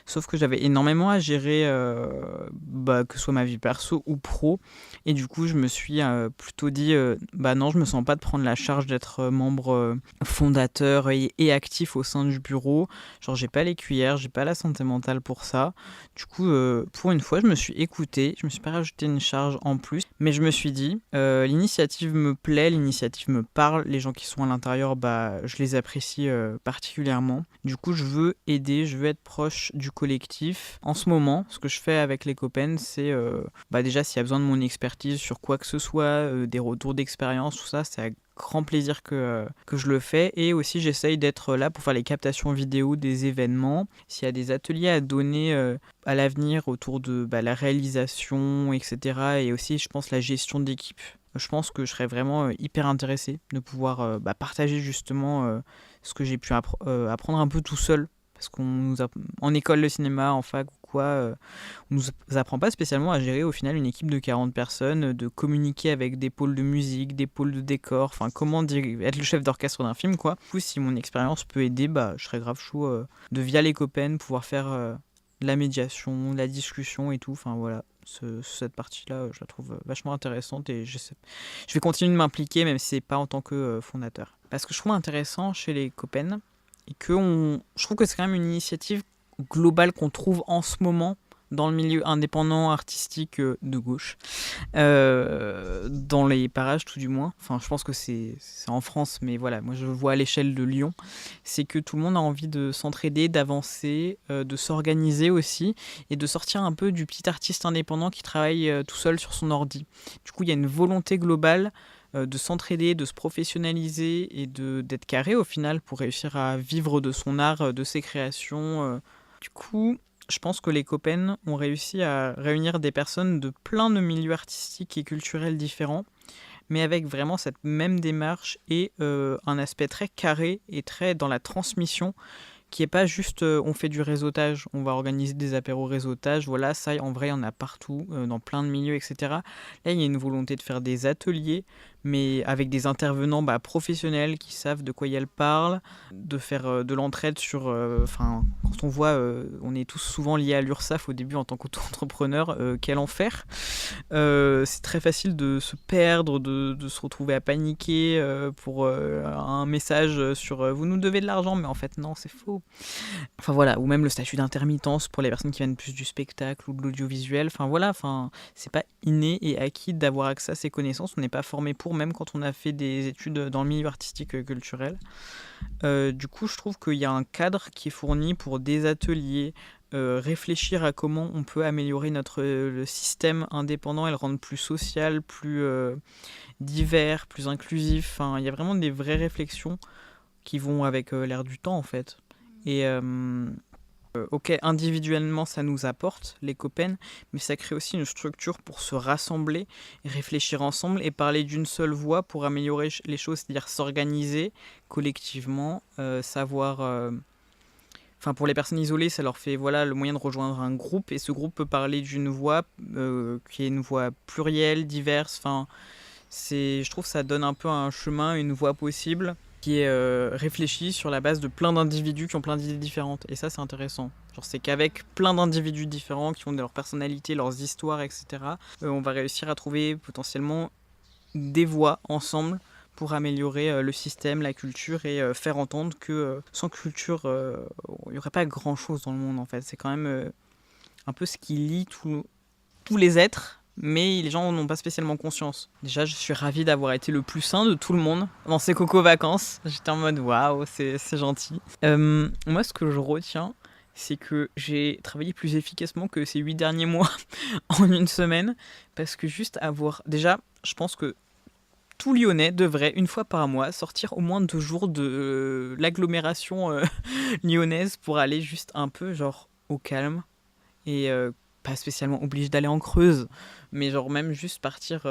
Sauf que j'avais énormément à gérer, que ce soit ma vie perso ou pro. Et du coup, je me suis plutôt dit, non, je me sens pas de prendre la charge d'être membre fondateur et actif au sein du bureau. Genre, j'ai pas les cuillères, j'ai pas la santé mentale pour ça. Du coup, pour une fois, je me suis écoutée. Je me suis pas rajouté une charge en plus. Mais je me suis dit, l'initiative me plaît, l'initiative me parle. Les gens qui sont à l'intérieur, je les apprécie particulièrement. Du coup, je veux aider, je veux être proche du collectif. En ce moment, ce que je fais avec les copains, c'est déjà s'il y a besoin de mon expertise sur quoi que ce soit, des retours d'expérience, tout ça, c'est avec grand plaisir que je le fais. Et aussi, j'essaye d'être là pour faire les captations vidéo des événements. S'il y a des ateliers à donner à l'avenir autour de la réalisation, etc. Et aussi, je pense, la gestion d'équipe. Je pense que je serais vraiment hyper intéressée de pouvoir partager justement ce que j'ai pu apprendre un peu tout seul. Parce qu'on nous en école de cinéma, en fac ou quoi, on nous apprend pas spécialement à gérer au final une équipe de 40 personnes, de communiquer avec des pôles de musique, des pôles de décor, enfin comment être le chef d'orchestre d'un film, quoi. Du coup, si mon expérience peut aider, je serais grave chaud de via les copains pouvoir faire de la médiation, de la discussion et tout, enfin voilà. Cette partie-là, je la trouve vachement intéressante et je vais continuer de m'impliquer, même si c'est pas en tant que fondateur. Parce que je trouve intéressant chez les copains, et je trouve que c'est quand même une initiative globale qu'on trouve en ce moment dans le milieu indépendant artistique de gauche, dans les parages tout du moins. Enfin, je pense que c'est en France, mais voilà, moi je le vois à l'échelle de Lyon, c'est que tout le monde a envie de s'entraider, d'avancer, de s'organiser aussi, et de sortir un peu du petit artiste indépendant qui travaille tout seul sur son ordi. Du coup, il y a une volonté globale de s'entraider, de se professionnaliser et d'être carré au final pour réussir à vivre de son art, de ses créations. Du coup, je pense que les copains ont réussi à réunir des personnes de plein de milieux artistiques et culturels différents, mais avec vraiment cette même démarche et un aspect très carré et très dans la transmission, qui est pas juste on fait du réseautage, on va organiser des apéros réseautage, voilà, ça en vrai il y en a partout, dans plein de milieux, etc. Là il y a une volonté de faire des ateliers, mais avec des intervenants professionnels qui savent de quoi ils parlent, de faire de l'entraide sur... quand on voit, on est tous souvent liés à l'URSSAF au début en tant qu'auto-entrepreneur, quel enfer. C'est très facile de se perdre, de se retrouver à paniquer pour un message sur vous nous devez de l'argent, mais en fait non, c'est faux. Enfin voilà, ou même le statut d'intermittence pour les personnes qui viennent plus du spectacle ou de l'audiovisuel. Enfin voilà, c'est pas inné et acquis d'avoir accès à ces connaissances, on n'est pas formé pour, même quand on a fait des études dans le milieu artistique culturel. Du coup, je trouve qu'il y a un cadre qui est fourni pour des ateliers, réfléchir à comment on peut améliorer le système indépendant et le rendre plus social, plus divers, plus inclusif. Enfin, il y a vraiment des vraies réflexions qui vont avec l'air du temps en fait. Et ok, individuellement ça nous apporte les copains, mais ça crée aussi une structure pour se rassembler, réfléchir ensemble et parler d'une seule voix pour améliorer les choses, c'est-à-dire s'organiser collectivement, savoir... pour les personnes isolées, ça leur fait le moyen de rejoindre un groupe, et ce groupe peut parler d'une voix qui est une voix plurielle, diverse. Je trouve que ça donne un peu un chemin, une voie possible. qui est réfléchi sur la base de plein d'individus qui ont plein d'idées différentes. Et ça, c'est intéressant. Genre, c'est qu'avec plein d'individus différents qui ont leur personnalité, leurs histoires, etc., on va réussir à trouver potentiellement des voies ensemble pour améliorer le système, la culture et faire entendre que sans culture, il n'y aurait pas grand-chose dans le monde, en fait. C'est quand même un peu ce qui lie tous les êtres, mais les gens n'ont pas spécialement conscience. Déjà, je suis ravie d'avoir été le plus sain de tout le monde dans ces coco-vacances. J'étais en mode waouh, c'est gentil. Moi, ce que je retiens, c'est que j'ai travaillé plus efficacement que ces 8 derniers mois en une semaine, parce que juste avoir... Déjà, je pense que tout Lyonnais devrait, une fois par mois, sortir au moins 2 jours de l'agglomération lyonnaise pour aller juste un peu genre au calme et pas spécialement obligé d'aller en Creuse, mais genre même juste partir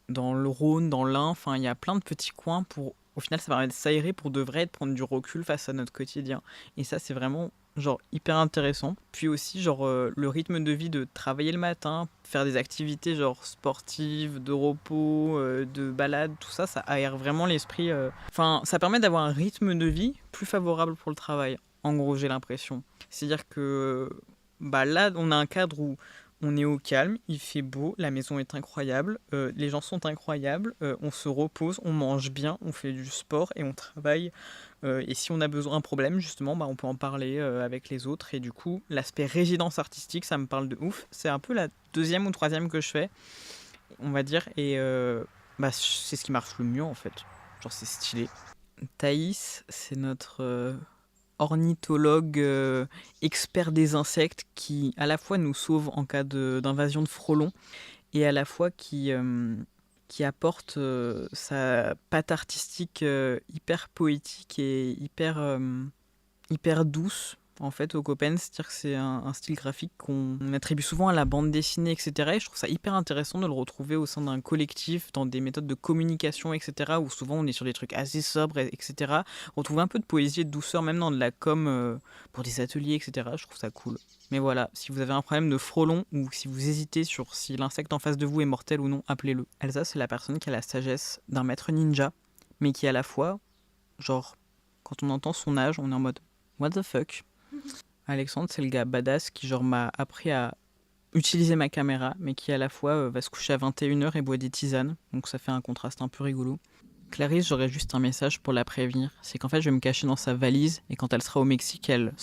dans le Rhône, dans l'Ain. Enfin, il y a plein de petits coins pour... Au final, ça permet de s'aérer pour de vrai, de prendre du recul face à notre quotidien. Et ça, c'est vraiment genre hyper intéressant. Puis aussi, genre le rythme de vie de travailler le matin, faire des activités genre sportives, de repos, de balade, tout ça, ça aère vraiment l'esprit. Enfin, ça permet d'avoir un rythme de vie plus favorable pour le travail. En gros, j'ai l'impression. C'est-à-dire que là, on a un cadre où on est au calme, il fait beau, la maison est incroyable, les gens sont incroyables, on se repose, on mange bien, on fait du sport et on travaille. Et si on a besoin d'un problème, justement, on peut en parler avec les autres. Et du coup, l'aspect résidence artistique, ça me parle de ouf. C'est un peu la 2e ou 3e que je fais, on va dire. Et c'est ce qui marche le mieux, en fait. Genre, c'est stylé. Thaïs, c'est notre... ornithologue expert des insectes qui à la fois nous sauve en cas d'invasion de frelons et à la fois qui apporte sa patte artistique hyper poétique et hyper douce en fait au Copen. C'est-à-dire que c'est un style graphique qu'on attribue souvent à la bande dessinée, etc. Et je trouve ça hyper intéressant de le retrouver au sein d'un collectif, dans des méthodes de communication, etc. où souvent on est sur des trucs assez sobres, etc. Retrouver un peu de poésie et de douceur, même dans de la com pour des ateliers, etc. Je trouve ça cool. Mais voilà, si vous avez un problème de frelon ou si vous hésitez sur si l'insecte en face de vous est mortel ou non, appelez-le. Elsa, c'est la personne qui a la sagesse d'un maître ninja, mais qui à la fois, genre, quand on entend son âge, on est en mode « what the fuck ?» Alexandre, c'est le gars badass qui genre m'a appris à utiliser ma caméra, mais qui à la fois va se coucher à 21h et boit des tisanes, donc ça fait un contraste un peu rigolo. Clarisse, j'aurais juste un message pour la prévenir, c'est qu'en fait je vais me cacher dans sa valise et quand elle sera au Mexique, elle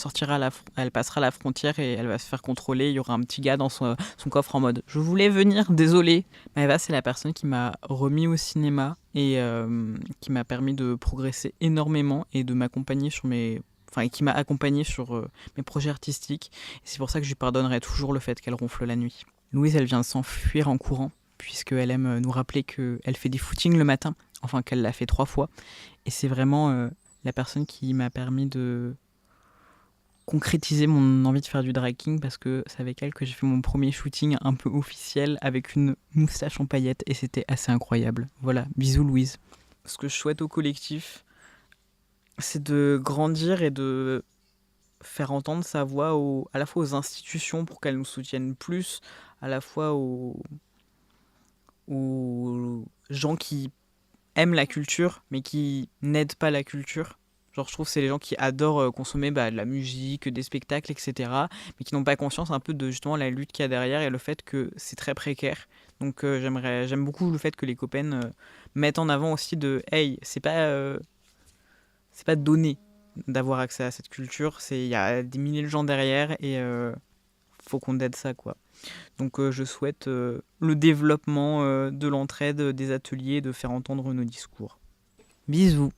passera la frontière et elle va se faire contrôler, il y aura un petit gars dans son coffre en mode « je voulais venir, désolé ». Maëva, c'est la personne qui m'a remis au cinéma et qui m'a permis de progresser énormément et de m'accompagner qui m'a accompagné sur mes projets artistiques. Et c'est pour ça que je lui pardonnerai toujours le fait qu'elle ronfle la nuit. Louise, elle vient de s'enfuir en courant, puisqu'elle aime nous rappeler qu'elle fait des footings le matin, enfin qu'elle l'a fait 3 fois. Et c'est vraiment la personne qui m'a permis de concrétiser mon envie de faire du drag king, parce que c'est avec elle que j'ai fait mon premier shooting un peu officiel, avec une moustache en paillettes, et c'était assez incroyable. Voilà, bisous Louise. Ce que je souhaite au collectif, c'est de grandir et de faire entendre sa voix à la fois aux institutions pour qu'elles nous soutiennent plus, à la fois aux gens qui aiment la culture mais qui n'aident pas la culture. Genre, je trouve que c'est les gens qui adorent consommer de la musique, des spectacles, etc. mais qui n'ont pas conscience un peu de justement la lutte qu'il y a derrière et le fait que c'est très précaire. Donc j'aime beaucoup le fait que les Copen mettent en avant aussi de « hey, c'est pas donné d'avoir accès à cette culture, il y a des milliers de gens derrière et faut qu'on aide ça, quoi. » Donc je souhaite le développement de l'entraide, des ateliers, de faire entendre nos discours. Bisous.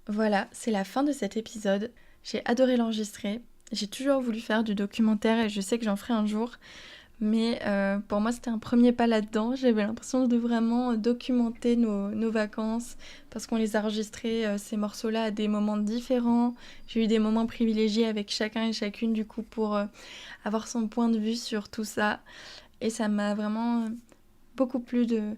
Voilà, c'est la fin de cet épisode. J'ai adoré l'enregistrer. J'ai toujours voulu faire du documentaire et je sais que j'en ferai un jour. Mais pour moi, c'était un premier pas là-dedans. J'avais l'impression de vraiment documenter nos vacances parce qu'on les a enregistrés, ces morceaux-là, à des moments différents. J'ai eu des moments privilégiés avec chacun et chacune, du coup, pour avoir son point de vue sur tout ça. Et ça m'a vraiment beaucoup plu de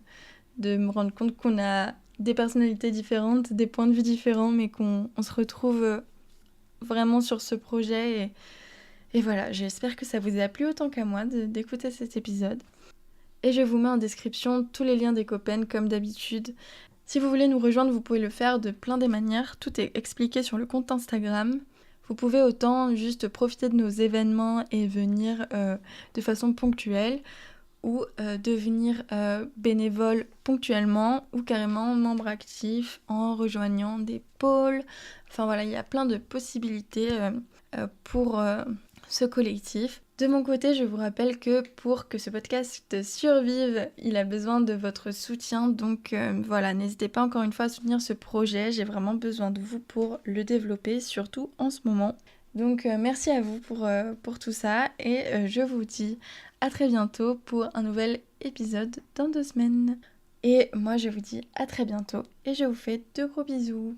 me rendre compte qu'on a des personnalités différentes, des points de vue différents, mais qu'on se retrouve vraiment sur ce projet. Et voilà, j'espère que ça vous a plu autant qu'à moi d'écouter cet épisode. Et je vous mets en description tous les liens des Copen comme d'habitude. Si vous voulez nous rejoindre, vous pouvez le faire de plein des manières. Tout est expliqué sur le compte Instagram. Vous pouvez autant juste profiter de nos événements et venir de façon ponctuelle ou devenir bénévole ponctuellement ou carrément membre actif en rejoignant des pôles. Enfin voilà, il y a plein de possibilités pour ce collectif. De mon côté, je vous rappelle que pour que ce podcast survive, il a besoin de votre soutien. Donc voilà, n'hésitez pas encore une fois à soutenir ce projet. J'ai vraiment besoin de vous pour le développer, surtout en ce moment. Donc merci à vous pour tout ça et je vous dis à très bientôt pour un nouvel épisode dans 2 semaines. Et moi je vous dis à très bientôt et je vous fais de gros bisous.